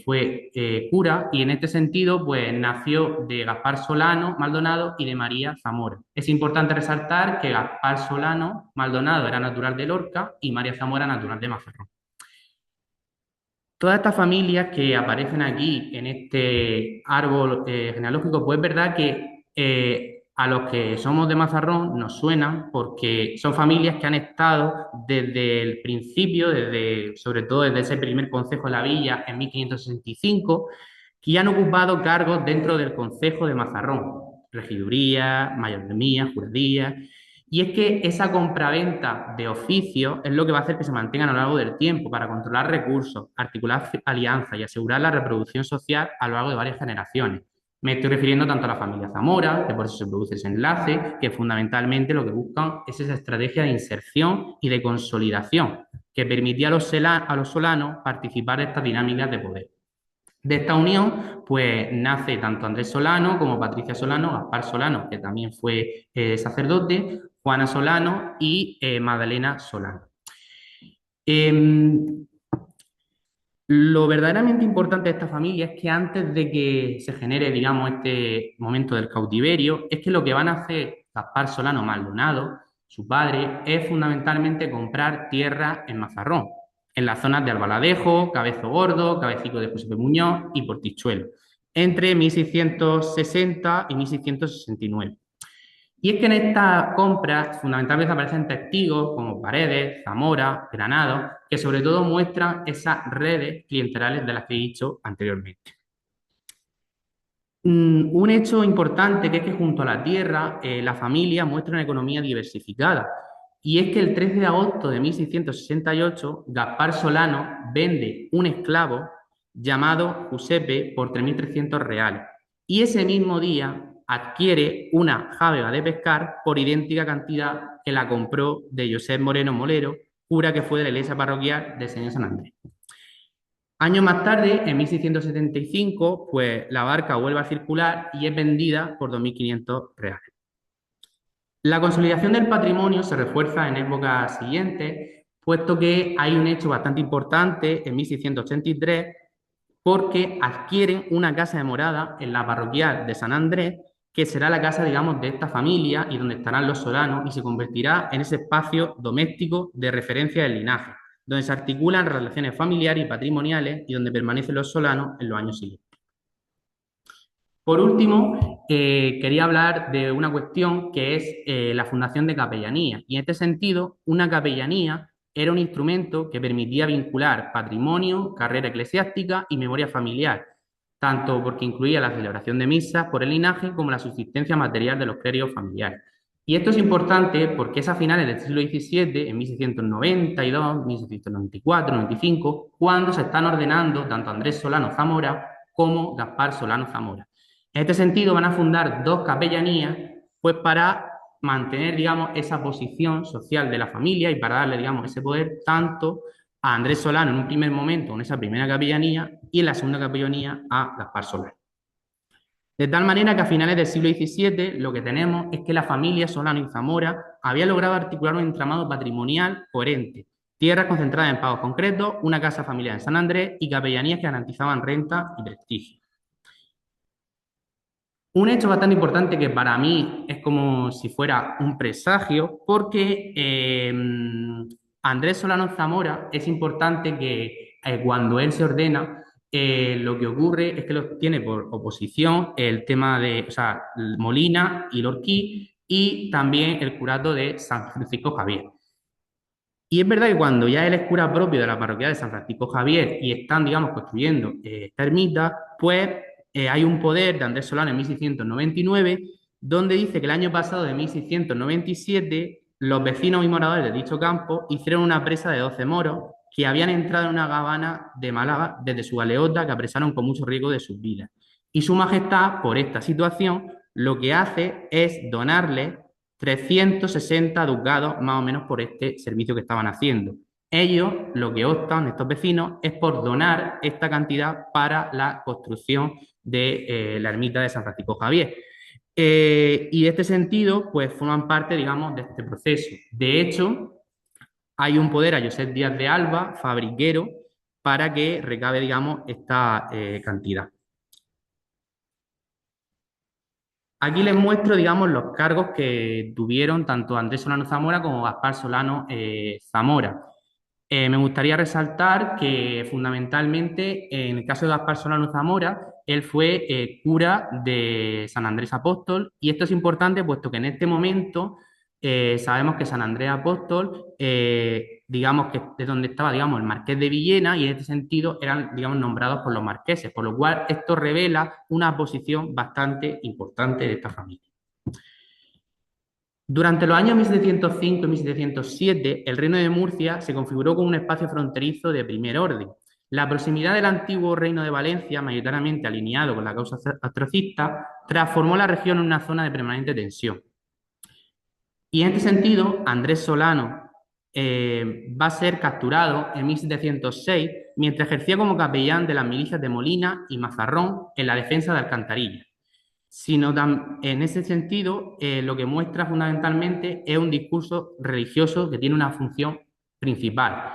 fue cura y en este sentido pues nació de Gaspar Solano Maldonado y de María Zamora. Es importante resaltar que Gaspar Solano Maldonado era natural de Lorca y María Zamora natural de Mazarrón. Todas estas familias que aparecen aquí en este árbol genealógico, pues es verdad que a los que somos de Mazarrón nos suenan porque son familias que han estado desde el principio, sobre todo desde ese primer concejo de la villa en 1565, que han ocupado cargos dentro del concejo de Mazarrón, regiduría, mayordomía, juradía. Y es que esa compraventa de oficios es lo que va a hacer que se mantengan a lo largo del tiempo para controlar recursos, articular alianzas y asegurar la reproducción social a lo largo de varias generaciones. Me estoy refiriendo tanto a la familia Zamora, que por eso se produce ese enlace, que fundamentalmente lo que buscan es esa estrategia de inserción y de consolidación que permitía a los solanos participar en estas dinámicas de poder. De esta unión, pues nace tanto Andrés Solano como Patricia Solano, Gaspar Solano, que también fue sacerdote, Juana Solano y Magdalena Solano. Lo verdaderamente importante de esta familia es que antes de que se genere, digamos, este momento del cautiverio, es que lo que van a hacer Gaspar Solano Maldonado, su padre, es fundamentalmente comprar tierra en Mazarrón, en las zonas de Albaladejo, Cabezo Gordo, Cabecico de José Muñoz y Portichuelo, entre 1660 y 1669. Y es que en esta compra fundamentalmente aparecen testigos como Paredes, Zamora, Granado, que sobre todo muestran esas redes clientelales de las que he dicho anteriormente. Un hecho importante que es que junto a la tierra la familia muestra una economía diversificada. Y es que el 13 de agosto de 1668 Gaspar Solano vende un esclavo llamado Giuseppe por 3.300 reales. Y ese mismo día adquiere una jávega de pescar por idéntica cantidad que la compró de José Moreno Molero, cura que fue de la iglesia parroquial del Señor San Andrés. Años más tarde, en 1675, pues la barca vuelve a circular y es vendida por 2.500 reales. La consolidación del patrimonio se refuerza en épocas siguientes, puesto que hay un hecho bastante importante en 1683, porque adquieren una casa de morada en la parroquial de San Andrés, que será la casa, digamos, de esta familia y donde estarán los solanos y se convertirá en ese espacio doméstico de referencia del linaje, donde se articulan relaciones familiares y patrimoniales y donde permanecen los solanos en los años siguientes. Por último, quería hablar de una cuestión que es la fundación de capellanía. Y en este sentido, una capellanía era un instrumento que permitía vincular patrimonio, carrera eclesiástica y memoria familiar, tanto porque incluía la celebración de misas por el linaje como la subsistencia material de los clérigos familiares. Y esto es importante porque es a finales del siglo XVII, en 1692, 1694, 95, cuando se están ordenando tanto Andrés Solano Zamora como Gaspar Solano Zamora. En este sentido, van a fundar dos capellanías, pues para mantener, digamos, esa posición social de la familia y para darle, digamos, ese poder tanto a Andrés Solano en un primer momento, en esa primera capellanía, y en la segunda capellanía a Gaspar Solano. De tal manera que a finales del siglo XVII lo que tenemos es que la familia Solano y Zamora había logrado articular un entramado patrimonial coherente, tierras concentradas en pagos concretos, una casa familiar en San Andrés y capellanías que garantizaban renta y prestigio. Un hecho bastante importante que para mí es como si fuera un presagio, porque Andrés Solano Zamora es importante que cuando él se ordena, lo que ocurre es que lo tiene por oposición el tema de, o sea, Molina y Lorquí y también el curato de San Francisco Javier. Y es verdad que cuando ya él es cura propio de la parroquia de San Francisco Javier y están, digamos, construyendo esta ermita, pues hay un poder de Andrés Solano en 1699, donde dice que el año pasado, de 1697, los vecinos y moradores de dicho campo hicieron una presa de 12 moros que habían entrado en una gabana de Málaga desde su galeota, que apresaron con mucho riesgo de sus vidas. Y su majestad, por esta situación, lo que hace es donarle 360 ducados más o menos por este servicio que estaban haciendo. Ellos, lo que optan, estos vecinos, es por donar esta cantidad para la construcción de la ermita de San Francisco Javier. Y de este sentido, pues forman parte, digamos, de este proceso. De hecho, hay un poder a José Díaz de Alba, fabriquero, para que recabe, digamos, esta cantidad. Aquí les muestro, digamos, los cargos que tuvieron tanto Andrés Solano Zamora como Gaspar Solano Zamora. Me gustaría resaltar que fundamentalmente en el caso de Gaspar Solano Zamora, él fue cura de San Andrés Apóstol y esto es importante puesto que en este momento sabemos que San Andrés Apóstol, digamos que es donde estaba, digamos, el marqués de Villena y en este sentido eran, digamos, nombrados por los marqueses, por lo cual esto revela una posición bastante importante de esta familia. Durante los años 1705 y 1707, el reino de Murcia se configuró como un espacio fronterizo de primer orden. La proximidad del antiguo reino de Valencia, mayoritariamente alineado con la causa astrocista, transformó la región en una zona de permanente tensión. Y en este sentido, Andrés Solano va a ser capturado en 1706 mientras ejercía como capellán de las milicias de Molina y Mazarrón en la defensa de Alcantarilla. En ese sentido, lo que muestra fundamentalmente es un discurso religioso que tiene una función principal.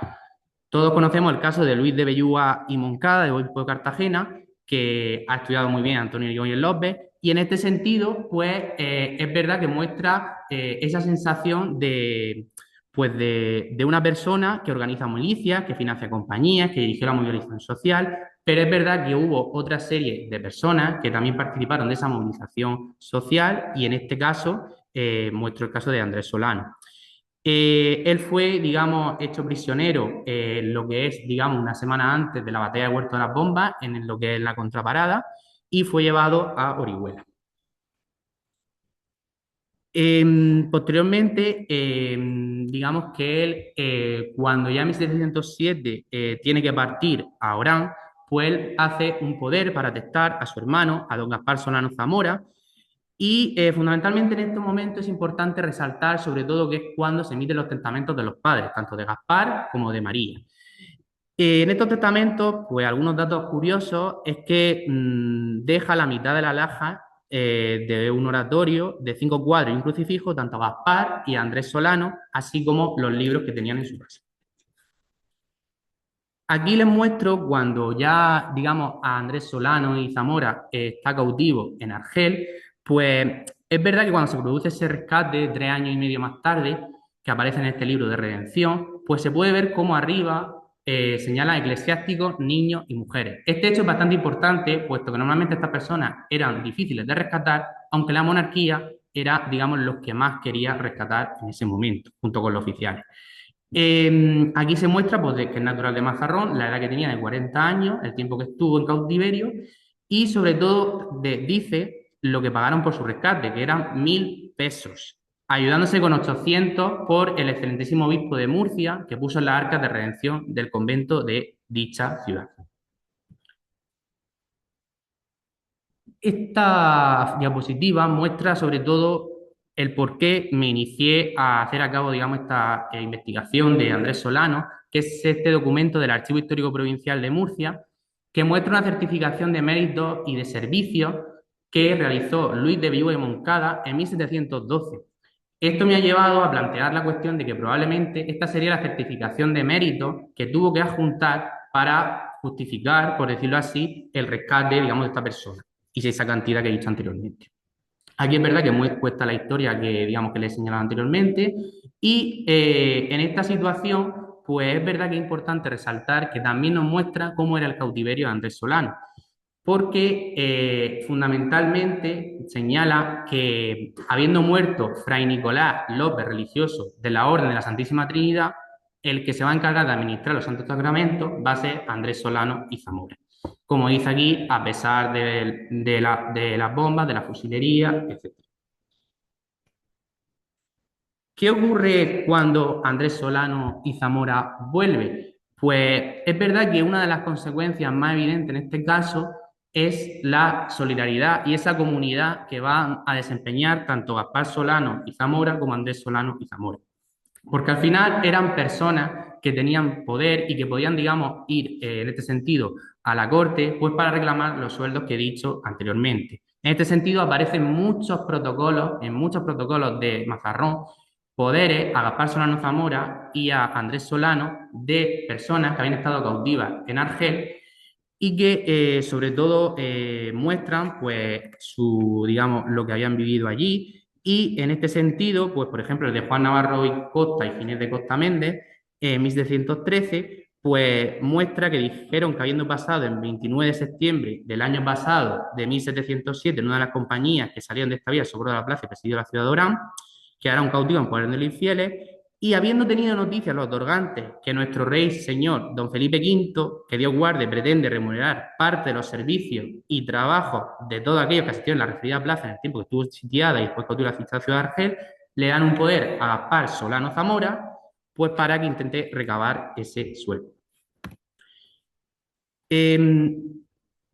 Todos conocemos el caso de Luis de Bellúa y Moncada, de obispo de Cartagena, que ha estudiado muy bien a Antonio Yrigoyen López, y en este sentido, pues es verdad que muestra esa sensación de, pues de una persona que organiza milicias, que financia compañías, que dirigió la movilización social, pero es verdad que hubo otra serie de personas que también participaron de esa movilización social y en este caso muestro el caso de Andrés Solano. Él fue, digamos, hecho prisionero lo que es, digamos, una semana antes de la batalla de Huerto de las Bombas, en lo que es la contraparada, y fue llevado a Orihuela. Posteriormente, digamos que él, cuando ya en 1707 tiene que partir a Orán, pues él hace un poder para atestar a su hermano, a don Gaspar Solano Zamora, y fundamentalmente en estos momentos es importante resaltar sobre todo que es cuando se emiten los testamentos de los padres, tanto de Gaspar como de María. En estos testamentos, pues algunos datos curiosos es que deja la mitad de la alhaja de un oratorio de 5 cuadros y un crucifijo, tanto a Gaspar y a Andrés Solano, así como los libros que tenían en su casa. Aquí les muestro cuando ya, digamos, a Andrés Solano y Zamora está cautivo en Argel, pues es verdad que cuando se produce ese rescate 3 años y medio más tarde, que aparece en este libro de redención, pues se puede ver cómo arriba señala eclesiásticos, niños y mujeres. Este hecho es bastante importante, puesto que normalmente estas personas eran difíciles de rescatar, aunque la monarquía era, digamos, los que más quería rescatar en ese momento, junto con los oficiales. Aquí se muestra pues, que es natural de Mazarrón, la edad que tenía de 40 años, el tiempo que estuvo en cautiverio, y sobre todo dice lo que pagaron por su rescate, que eran 1.000 pesos, ayudándose con 800 por el excelentísimo obispo de Murcia, que puso en las arcas de redención del convento de dicha ciudad. Esta diapositiva muestra sobre todo el por qué me inicié a hacer a cabo, digamos, esta investigación de Andrés Solano, que es este documento del Archivo Histórico Provincial de Murcia, que muestra una certificación de méritos y de servicios que realizó Luis de Vigo y Moncada en 1712. Esto me ha llevado a plantear la cuestión de que probablemente esta sería la certificación de méritos que tuvo que adjuntar para justificar, por decirlo así, el rescate, digamos, de esta persona y esa cantidad que he dicho anteriormente. Aquí es verdad que cuesta la historia que, digamos, que le he señalado anteriormente y en esta situación, pues es verdad que es importante resaltar que también nos muestra cómo era el cautiverio de Andrés Solano, porque fundamentalmente señala que habiendo muerto Fray Nicolás López, religioso de la Orden de la Santísima Trinidad, el que se va a encargar de administrar los santos sacramentos va a ser Andrés Solano y Zamora. Como dice aquí, a pesar de las bombas, de la fusilería, etc. ¿Qué ocurre cuando Andrés Solano y Zamora vuelven? Pues es verdad que una de las consecuencias más evidentes en este caso es la solidaridad y esa comunidad que van a desempeñar tanto Gaspar Solano y Zamora como Andrés Solano y Zamora. Porque al final eran personas que tenían poder y que podían, digamos, ir en este sentido a la corte, pues para reclamar los sueldos que he dicho anteriormente. En este sentido aparecen en muchos protocolos de Mazarrón, poderes a Gaspar Solano Zamora y a Andrés Solano de personas que habían estado cautivas en Argel y que sobre todo muestran pues su, digamos, lo que habían vivido allí y en este sentido, pues por ejemplo el de Juan Navarro y Costa y Ginés de Costa Méndez en 1713 pues muestra que dijeron que habiendo pasado el 29 de septiembre del año pasado de 1707 en una de las compañías que salieron de esta vía, Socorro de la Plaza y presidió la ciudad de Orán, quedaron cautivos en poder de los infieles y habiendo tenido noticias los otorgantes que nuestro rey señor don Felipe V, que Dios guarde, pretende remunerar parte de los servicios y trabajos de todos aquellos que asistieron a la referida plaza en el tiempo que estuvo sitiada y después cautivó la ciudad de Argel, le dan un poder a Gaspar Solano Zamora, pues para que intente recabar ese sueldo.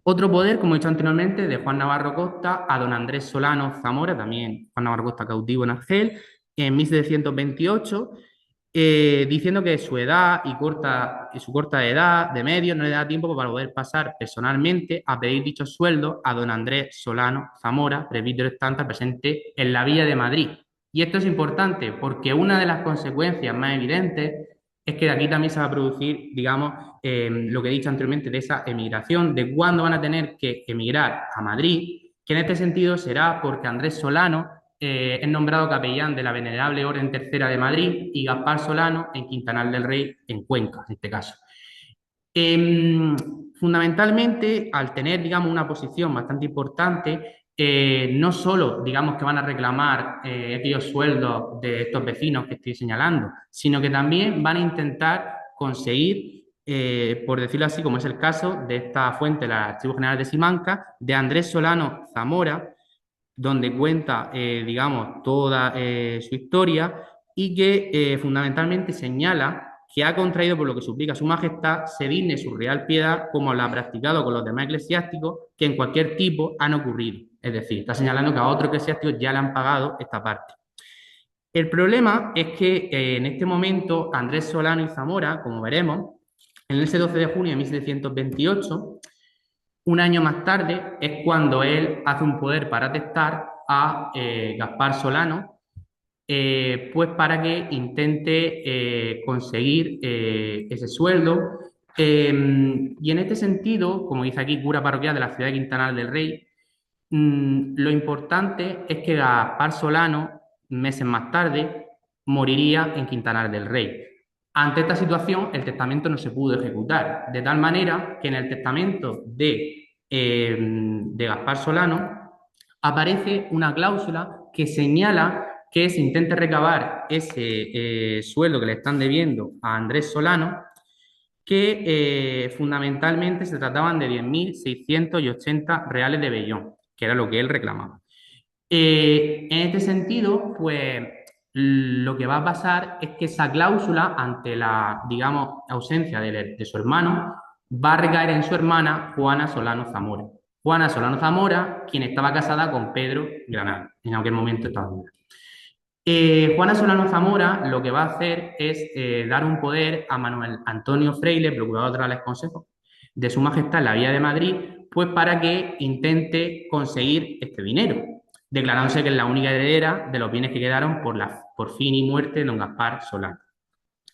Otro poder, como he dicho anteriormente, de Juan Navarro Costa a don Andrés Solano Zamora, también Juan Navarro Costa cautivo en Argel, en 1728, diciendo que su edad y su corta edad de medio no le da tiempo para poder pasar personalmente a pedir dichos sueldos a don Andrés Solano Zamora, presbítero estanta presente en la Villa de Madrid. Y esto es importante porque una de las consecuencias más evidentes es que de aquí también se va a producir, digamos, lo que he dicho anteriormente de esa emigración, de cuándo van a tener que emigrar a Madrid, que en este sentido será porque Andrés Solano es nombrado capellán de la Venerable Orden Tercera de Madrid y Gaspar Solano en Quintanar del Rey, en Cuenca, en este caso. Fundamentalmente, al tener, digamos, una posición bastante importante, no solo, digamos, que van a reclamar aquellos sueldos de estos vecinos que estoy señalando, sino que también van a intentar conseguir, por decirlo así, como es el caso de esta fuente del Archivo General de Simancas, de Andrés Solano Zamora, donde cuenta, digamos, toda su historia y que fundamentalmente señala que ha contraído por lo que suplica su majestad, se digne su real piedad como la ha practicado con los demás eclesiásticos que en cualquier tipo han ocurrido. Es decir, está señalando que a otros eclesiásticos ya le han pagado esta parte. El problema es que en este momento Andrés Solano y Zamora, como veremos, en ese 12 de junio de 1728, un año más tarde es cuando él hace un poder para testar a Gaspar Solano, pues para que intente conseguir ese sueldo. Y en este sentido, como dice aquí, cura parroquial de la ciudad de Quintanar del Rey, lo importante es que Gaspar Solano, meses más tarde, moriría en Quintanar del Rey. Ante esta situación, el testamento no se pudo ejecutar, de tal manera que en el testamento de Gaspar Solano aparece una cláusula que señala que se intente recabar ese sueldo que le están debiendo a Andrés Solano, que fundamentalmente se trataban de 10.680 reales de vellón, que era lo que él reclamaba. En este sentido, pues lo que va a pasar es que esa cláusula, ante la, digamos, ausencia de su hermano, va a recaer en su hermana Juana Solano Zamora. Juana Solano Zamora, quien estaba casada con Pedro Granada, en aquel momento estaba viva. Juana Solano Zamora lo que va a hacer es dar un poder a Manuel Antonio Freire, procurador de Reales Consejos de Su Majestad en la Villa de Madrid, pues para que intente conseguir este dinero, declarándose que es la única heredera de los bienes que quedaron por fin y muerte de don Gaspar Solano.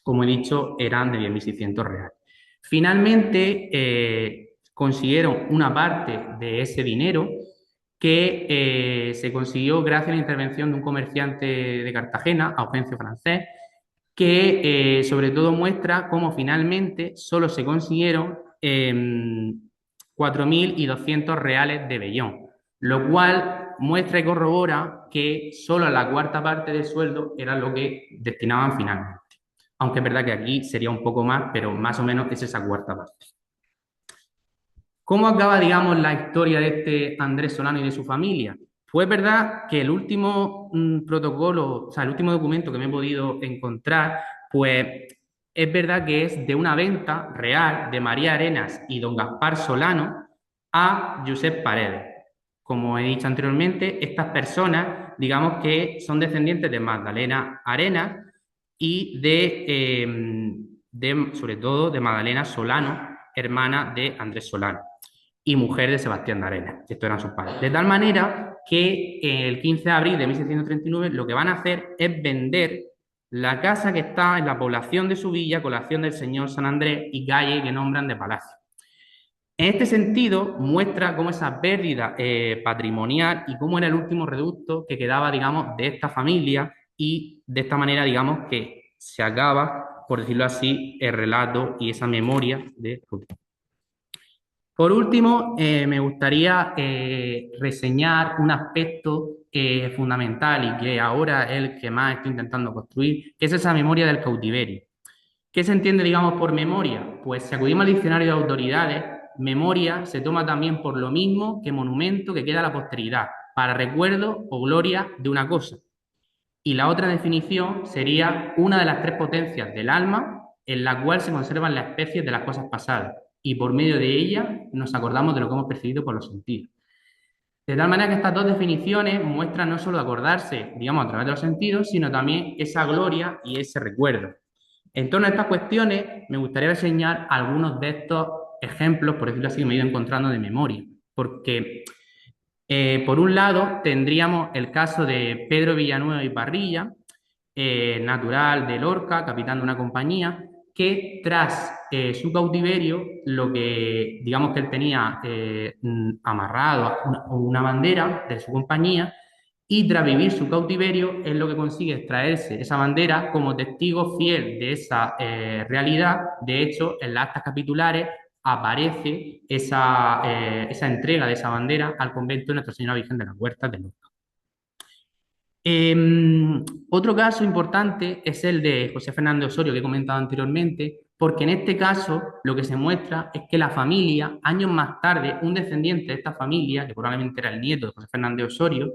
Como he dicho, eran de 10.600 reales. Finalmente, consiguieron una parte de ese dinero que se consiguió gracias a la intervención de un comerciante de Cartagena, Augencio Francés, que sobre todo muestra cómo finalmente solo se consiguieron 4.200 reales de vellón, lo cual muestra y corrobora que solo la cuarta parte del sueldo era lo que destinaban finalmente. Aunque es verdad que aquí sería un poco más, pero más o menos es esa cuarta parte. ¿Cómo acaba, digamos, la historia de este Andrés Solano y de su familia? Pues es verdad que el último protocolo, o sea, el último documento que me he podido encontrar, pues es verdad que es de una venta real de María Arenas y don Gaspar Solano a Josep Paredes. Como he dicho anteriormente, estas personas, digamos que son descendientes de Magdalena Arenas y sobre todo, de Magdalena Solano, hermana de Andrés Solano y mujer de Sebastián de Arenas. Estos eran sus padres. De tal manera que el 15 de abril de 1639 lo que van a hacer es vender la casa que está en la población de su villa, colación del señor San Andrés y calle que nombran de Palacio. En este sentido, muestra cómo esa pérdida patrimonial y cómo era el último reducto que quedaba, digamos, de esta familia y de esta manera, digamos, que se acaba, por decirlo así, el relato y esa memoria de Ruth. Por último, me gustaría reseñar un aspecto fundamental y que ahora es el que más estoy intentando construir, que es esa memoria del cautiverio. ¿Qué se entiende, digamos, por memoria? Pues si acudimos al diccionario de autoridades, memoria se toma también por lo mismo que monumento que queda a la posteridad, para recuerdo o gloria de una cosa. Y la otra definición sería una de las tres potencias del alma en la cual se conservan las especies de las cosas pasadas y por medio de ella nos acordamos de lo que hemos percibido por los sentidos. De tal manera que estas dos definiciones muestran no solo acordarse, digamos, a través de los sentidos, sino también esa gloria y ese recuerdo. En torno a estas cuestiones, me gustaría reseñar algunos de estos ejemplos, por decirlo así, que me he ido encontrando de memoria, porque por un lado, tendríamos el caso de Pedro Villanueva y Parrilla, natural de Lorca, capitán de una compañía, que tras su cautiverio, lo que digamos que él tenía amarrado a una bandera de su compañía, y tras vivir su cautiverio, es lo que consigue extraerse esa bandera como testigo fiel de esa realidad. De hecho, en las actas capitulares aparece esa entrega de esa bandera al convento de Nuestra Señora Virgen de las Huertas de Lorca. Otro caso importante es el de José Fernández Osorio, que he comentado anteriormente, porque en este caso lo que se muestra es que la familia, años más tarde, un descendiente de esta familia, que probablemente era el nieto de José Fernández Osorio,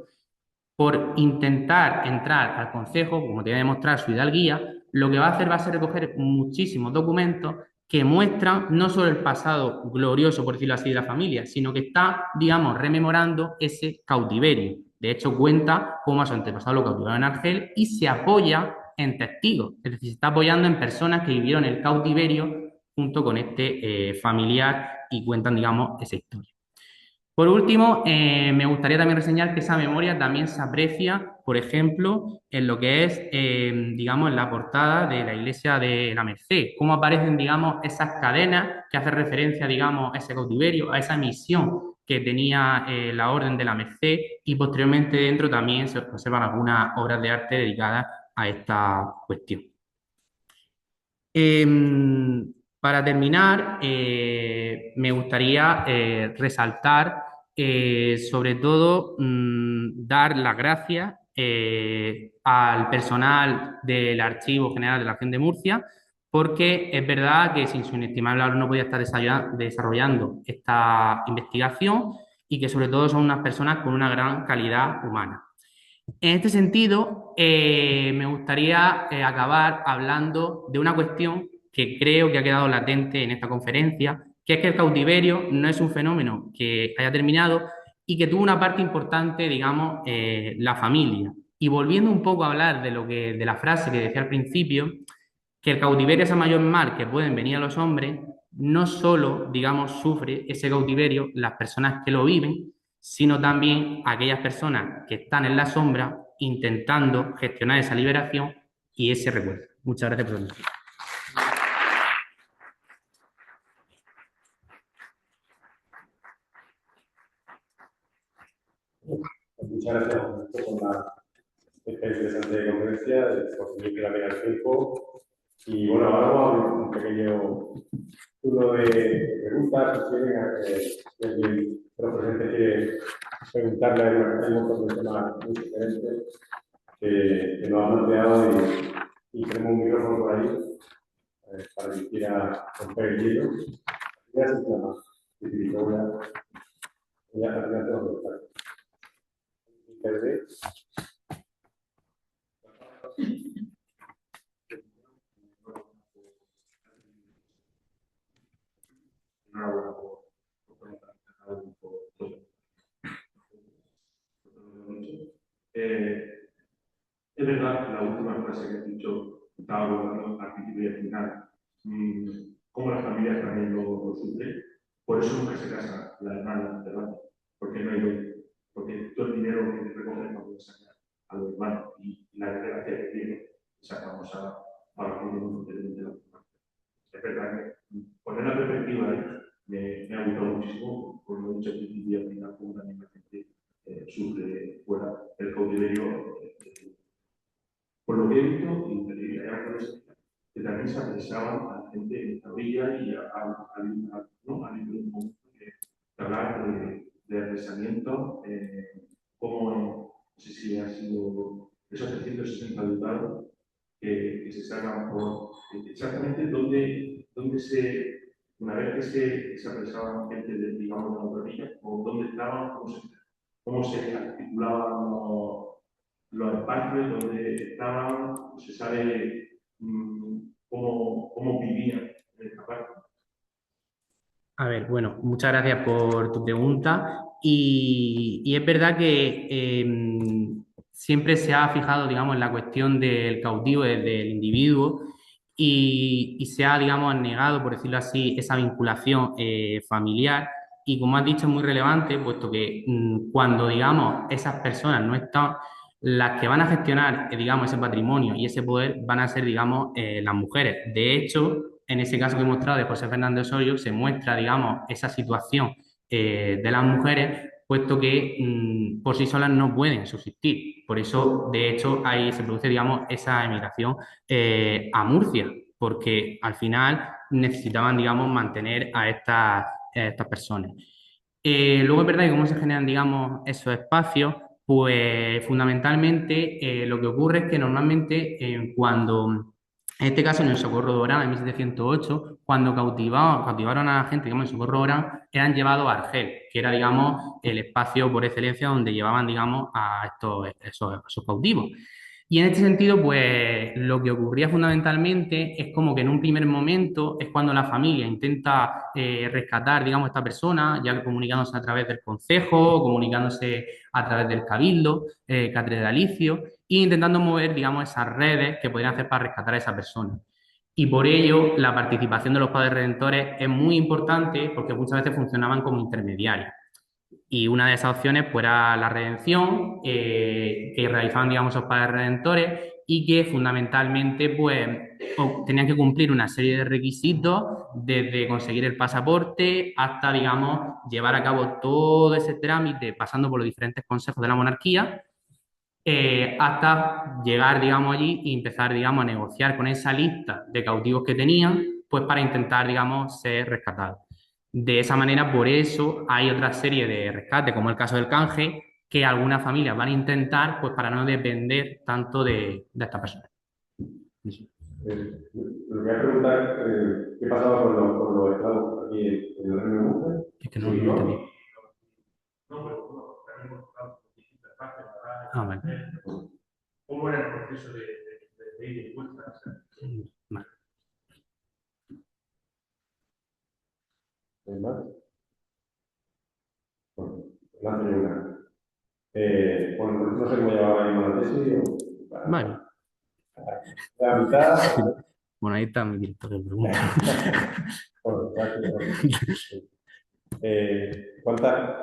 por intentar entrar al concejo, como te voy a demostrar su hidalguía, lo que va a hacer va a ser recoger muchísimos documentos que muestran no solo el pasado glorioso, por decirlo así, de la familia, sino que está, digamos, rememorando ese cautiverio. De hecho, cuenta cómo a su antepasado lo cautivaron en Argel y se apoya en testigos, es decir, se está apoyando en personas que vivieron el cautiverio junto con este familiar y cuentan, digamos, esa historia. Por último, me gustaría también reseñar que esa memoria también se aprecia, por ejemplo, en lo que es, digamos, en la portada de la iglesia de la Merced, cómo aparecen, digamos, esas cadenas que hacen referencia, digamos, a ese cautiverio, a esa misión que tenía la Orden de la Merced y posteriormente dentro también se conservan algunas obras de arte dedicadas a esta cuestión. Para terminar, me gustaría resaltar, sobre todo, dar las gracias al personal del Archivo General de la Región de Murcia, porque es verdad que sin su inestimable labor no podía estar desarrollando esta investigación y que sobre todo son unas personas con una gran calidad humana. En este sentido, me gustaría acabar hablando de una cuestión que creo que ha quedado latente en esta conferencia, que es que el cautiverio no es un fenómeno que haya terminado y que tuvo una parte importante, digamos, la familia. Y volviendo un poco a hablar de la frase que decía al principio, que el cautiverio es el mayor mal que pueden venir a los hombres, no solo, digamos, sufre ese cautiverio las personas que lo viven, sino también aquellas personas que están en la sombra intentando gestionar esa liberación y ese recuerdo. Muchas gracias por su atención. Muchas gracias por esta interesante conferencia, por seguir la el tiempo. Y bueno, ahora vamos a un pequeño turno de preguntas. Si alguien de los presentes quiere preguntarle, hay un montón de temas muy diferentes que nos han planteado y tenemos un micrófono por ahí para quien quiera romper el hielo. Gracias, nada más. Voy a terminar de preguntar. Enhorabuena por todo. Es verdad, la última frase que has dicho, estaba hablando al principio y al final, cómo las familias también lo sufren. Por eso nunca se casa la hermana de la porque no hay dinero. Porque todo el dinero que te recogen no puede sacar a los hermanos y la desgracia que tiene sacamos a los niños de la familia. Es verdad que poner la perspectiva ahí me ha gustado muchísimo, por lo dicho al principio y al final, como también la gente sufre fuera del cautiverio. Por lo que he visto, y hay autores que también se apresaban a la gente en esta orilla y ¿no? a un momento de hablar de arrendamiento, como no sé si ha sido esos 360 diputados que se sacan por exactamente dónde una vez que se apresaban gente de, digamos, de la orilla, o dónde estaban, cómo se articulaban los espacios donde estaban, se sabe cómo vivían en esta parte. A ver, bueno, muchas gracias por tu pregunta. Y es verdad que siempre se ha fijado, digamos, en la cuestión del cautivo, del individuo, y se ha, digamos, negado, por decirlo así, esa vinculación familiar. Y como has dicho, es muy relevante, puesto que cuando, digamos, esas personas no están, las que van a gestionar, digamos, ese patrimonio y ese poder van a ser, digamos, las mujeres. De hecho, en ese caso que he mostrado de José Fernández Osorio, se muestra, digamos, esa situación de las mujeres, puesto que por sí solas no pueden subsistir. Por eso, de hecho, ahí se produce, digamos, esa emigración a Murcia, porque al final necesitaban, digamos, mantener a estas personas. Luego es verdad que cómo se generan, digamos, esos espacios, pues fundamentalmente lo que ocurre es que normalmente cuando, en este caso en el Socorro de Orán, en 1708, cuando cautivaron a la gente, digamos, en Socorro de Orán, eran llevados a Argel, que era, digamos, el espacio por excelencia donde llevaban, digamos, a esos cautivos. Y en este sentido, pues lo que ocurría fundamentalmente es como que en un primer momento es cuando la familia intenta rescatar, digamos, a esta persona, ya comunicándose a través del concejo, comunicándose a través del cabildo catedralicio e intentando mover, digamos, esas redes que podrían hacer para rescatar a esa persona. Y por ello, la participación de los padres redentores es muy importante porque muchas veces funcionaban como intermediarios. Y una de esas opciones pues, era la redención, que realizaban, digamos, esos padres redentores y que fundamentalmente pues, tenían que cumplir una serie de requisitos desde conseguir el pasaporte hasta, digamos, llevar a cabo todo ese trámite pasando por los diferentes consejos de la monarquía hasta llegar, digamos, allí y empezar, digamos, a negociar con esa lista de cautivos que tenían, pues para intentar, digamos, ser rescatados. De esa manera, por eso hay otra serie de rescates, como el caso del canje, que algunas familias van a intentar, pues para no depender tanto de esta persona. Lo que voy a preguntar, ¿qué pasaba con los esclavos aquí en el Reino Unido? Es que no lo entendí. No, pero bueno, también hemos tocado distintas partes, ¿verdad? Ah, vale. ¿Cómo era el proceso de ida y vuelta? O sea, Vale. ¿Hay más? Bueno, lanzo yo una. Bueno, no sé cómo llevaba ahí la tesis, Vale. la mitad. Bueno, ahí está mi director de preguntas. Bueno, ¿cuántas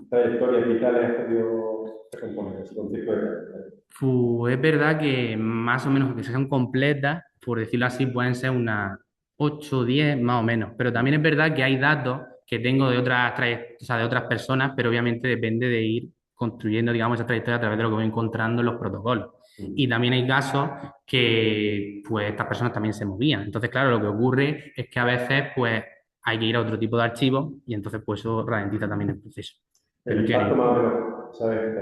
trayectorias vitales has podido recomponer ese concepto de Es verdad que más o menos que sean completas, por decirlo así, pueden ser unas 8 o 10 más o menos. Pero también es verdad que hay datos que tengo de otras, o sea, de otras personas, pero obviamente depende de ir construyendo, digamos, esa trayectoria a través de lo que voy encontrando en los protocolos. Y también hay casos que, pues, estas personas también se movían. Entonces, claro, lo que ocurre es que a veces, pues, hay que ir a otro tipo de archivos y entonces, pues, eso ralentiza también el proceso. Pero el impacto más o menos, ¿sabes?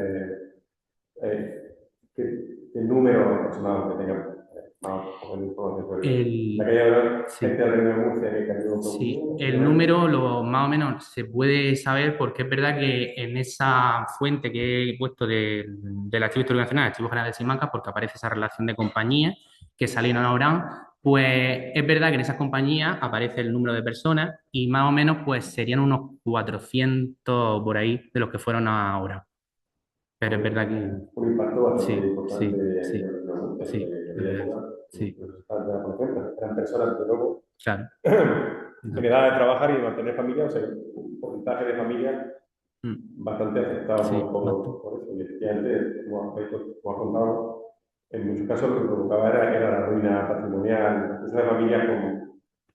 ¿Qué número aproximado que tenga más o menos información? La el, que haya sí. gente de Reino de Murcia que cayó Sí, con el número lo más o menos se puede saber porque es verdad que en esa fuente que he puesto del Archivo Histórico Nacional, el Archivo General de Simancas, porque aparece esa relación de compañías que salieron a Orán, pues es verdad que en esas compañías aparece el número de personas y más o menos pues serían unos 400 por ahí de los que fueron a Orán. Pero es verdad que un impacto bastante sí, importante sí, en sí, el Reino de Murcia, sí, de es aquella verdad, época, sí, pues está de la confianza. Eran personas, de luego, claro. que le da de trabajar y de mantener familia, o sea, un porcentaje de familia Mm, bastante afectado sí, bastante. por eso. Y efectivamente, como has contado, en muchos casos lo que provocaba era la ruina patrimonial, incluso de familias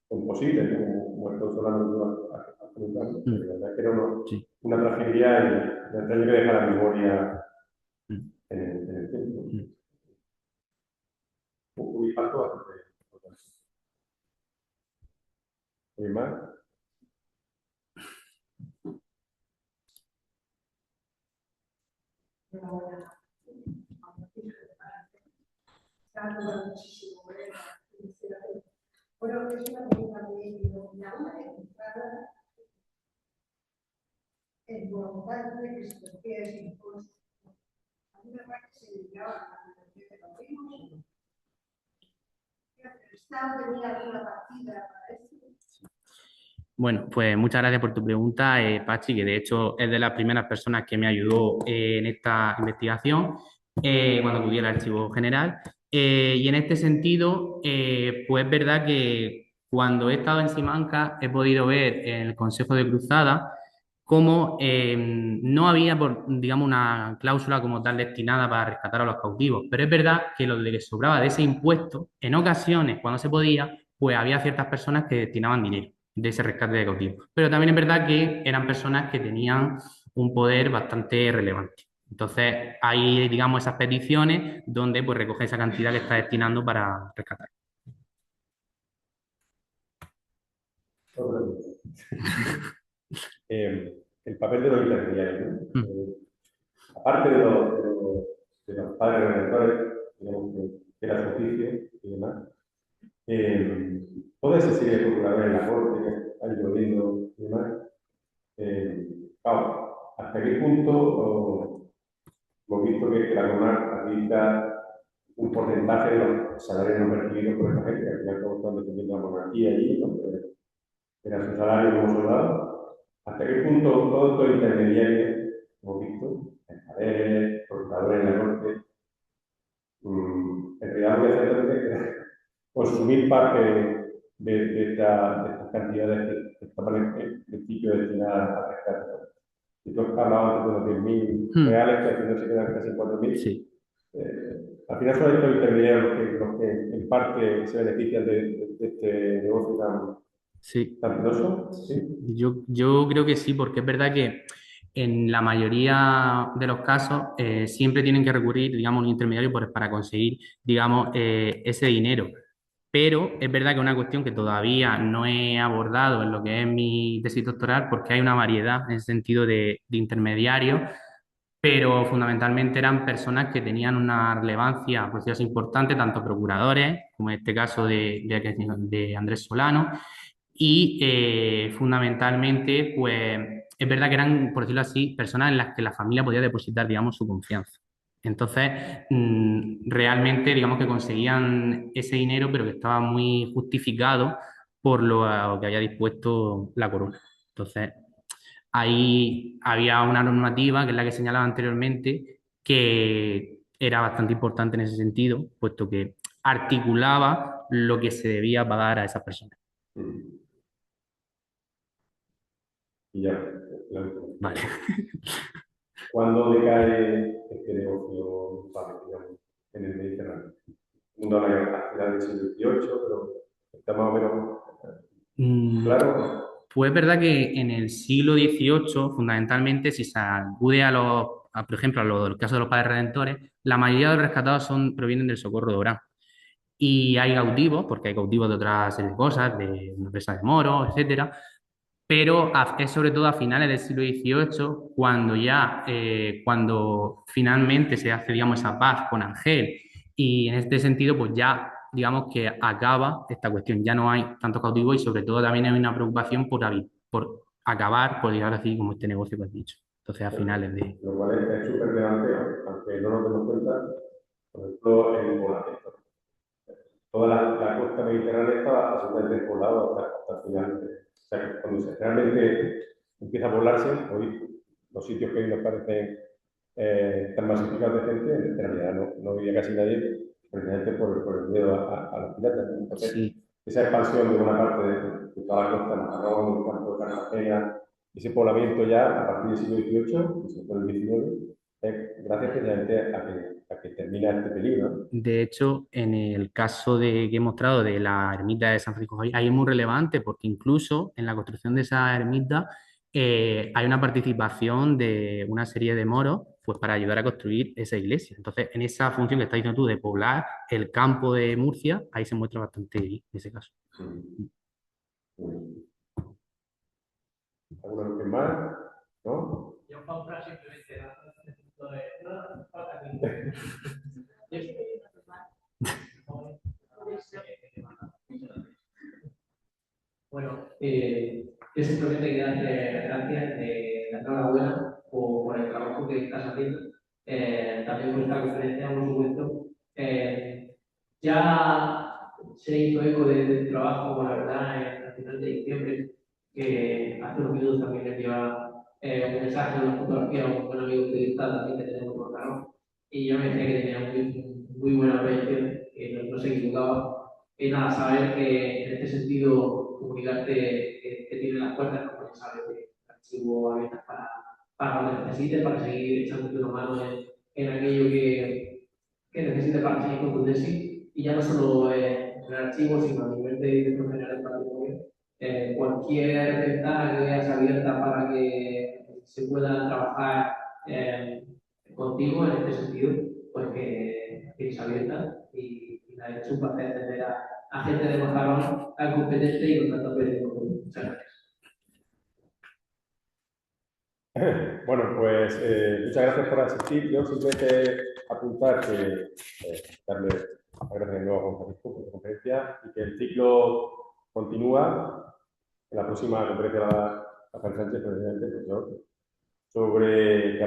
con posibles, como estamos hablando hace un rato. Mm, De verdad que era sí. una tragedia y la tenía que dejar la memoria Mm, en el tiempo. mm. Un impacto bastante importante. ¿Y más? Bueno, es una pregunta muy iluminada, entrada en voluntad de que se refiere sin impuestos. A mí me parece que se dedicaba a la financiación de los mismos. ¿El Estado tenía alguna partida para eso? Bueno, pues muchas gracias por tu pregunta, Pachi, que de hecho es de las primeras personas que me ayudó en esta investigación cuando acudí al Archivo General. Y en este sentido, pues es verdad que cuando he estado en Simancas he podido ver en el Consejo de Cruzada cómo no había, digamos, una cláusula como tal destinada para rescatar a los cautivos. Pero es verdad que lo de que sobraba de ese impuesto, en ocasiones, cuando se podía, pues había ciertas personas que destinaban dinero de ese rescate de cautivos. Pero también es verdad que eran personas que tenían un poder bastante relevante. Entonces, hay, digamos, esas peticiones donde pues recoge esa cantidad que está destinando para rescatar. El papel de los intermediarios, ¿no? Mm, Aparte de los padres redactores, digamos que era su oficio y demás, toda esa serie de procuradores en la corte que han ido viendo y demás, claro, ¿hasta qué punto hemos visto que la CONAC aplica un porcentaje de los salarios no percibidos por esta gente, que al final estamos dependiendo de la monarquía allí, ¿no? Era su salario como soldado? ¿Hasta qué punto todos estos intermediarios, hemos visto, mercaderes, procuradores en la corte, en realidad lo que hacen es consumir parte estas cantidades que estaban en principio destinadas a rescate? Si tú has hablado antes de los 10.000 mm, reales, que al final se quedan casi en 4.000, sí, al final son estos intermediarios los que en parte se benefician de este negocio sí. tan penoso. ¿Sí? Yo creo que sí, porque es verdad que en la mayoría de los casos siempre tienen que recurrir, digamos, a un intermediario para conseguir, digamos, ese dinero. Pero es verdad que es una cuestión que todavía no he abordado en lo que es mi tesis doctoral porque hay una variedad en ese sentido de intermediarios, pero fundamentalmente eran personas que tenían una relevancia pues, importante, tanto procuradores, como en este caso de Andrés Solano, y fundamentalmente, pues es verdad que eran, por decirlo así, personas en las que la familia podía depositar, digamos, su confianza. Entonces, realmente, digamos que conseguían ese dinero, pero que estaba muy justificado por lo que había dispuesto la corona. Entonces, ahí había una normativa, que es la que señalaba anteriormente, que era bastante importante en ese sentido, puesto que articulaba lo que se debía pagar a esas personas. Mm. Y ya, la última. Vale. ¿Cuándo decae este negocio, digamos, en el Mediterráneo? El mundo habla a finales del siglo XVIII, pero está más o menos claro. Pues es verdad que en el siglo XVIII, fundamentalmente, si se acude por ejemplo, a los casos de los padres redentores, la mayoría de los rescatados provienen del Socorro de Orán. Y hay cautivos, porque hay cautivos de otras serie de cosas, de una presa de moros, etcétera, pero es sobre todo a finales del siglo XVIII cuando cuando finalmente se hace, digamos, esa paz con Argel y en este sentido, pues ya, digamos que acaba esta cuestión, ya no hay tantos cautivos y sobre todo también hay una preocupación por acabar, por llegar así como este negocio que has dicho. Entonces, a finales de... Lo cual es súper relevante, aunque no nos demos cuenta, por ejemplo, toda la costa mediterránea estaba absolutamente despoblada hasta el final. O sea, que cuando realmente empieza a poblarse, hoy los sitios que hoy nos parecen tan masificados de gente, en realidad no vivía casi nadie, precisamente por el miedo a los piratas. Entonces, Sí. esa expansión de una parte de toda la costa, Matarrón, el campo de Cartagena, ese poblamiento ya a partir del siglo XVIII, y sobre todo el XIX, gracias precisamente a que termina este peligro, ¿no? De hecho, en el caso que he mostrado de la ermita de San Francisco Javier, ahí es muy relevante porque incluso en la construcción de esa ermita hay una participación de una serie de moros pues, para ayudar a construir esa iglesia. Entonces, en esa función que estás diciendo tú de poblar el campo de Murcia, ahí se muestra bastante bien en ese caso. ¿Alguna vez más? ¿No? Yo compro simplemente bueno, yo simplemente quería darte gracias de la enhorabuena por el trabajo que estás haciendo, también por esta conferencia, por supuesto. Ya se hizo eco del trabajo, la verdad, a final de diciembre, que hace unos minutos también le enviaba un mensaje, una fotografía a un buen amigo periodista también que tenemos por Carón, y yo me decía que tenía muy buena proyección, que no se equivocaba. Y nada, saber que en este sentido comunicarte que tiene las puertas, como ya sabes, de archivo abiertas para lo que necesites, para seguir echándote una mano en aquello que necesites para seguir con tu tesis. Y ya no solo en el archivo, sino a nivel de dirección general del patrimonio. Cualquier ventana que veas abierta para que se pueda trabajar contigo en este sentido, pues que tienes abierta y nada, es un placer tener a gente de Matarón tan competente y con tanto periodismo. Muchas gracias. Bueno, pues muchas gracias por asistir. Yo simplemente apuntar darle las gracias de nuevo a Juan Francisco por la conferencia y que el ciclo continúa en la próxima conferencia de Rafael Sánchez, presidente, profesor, sobre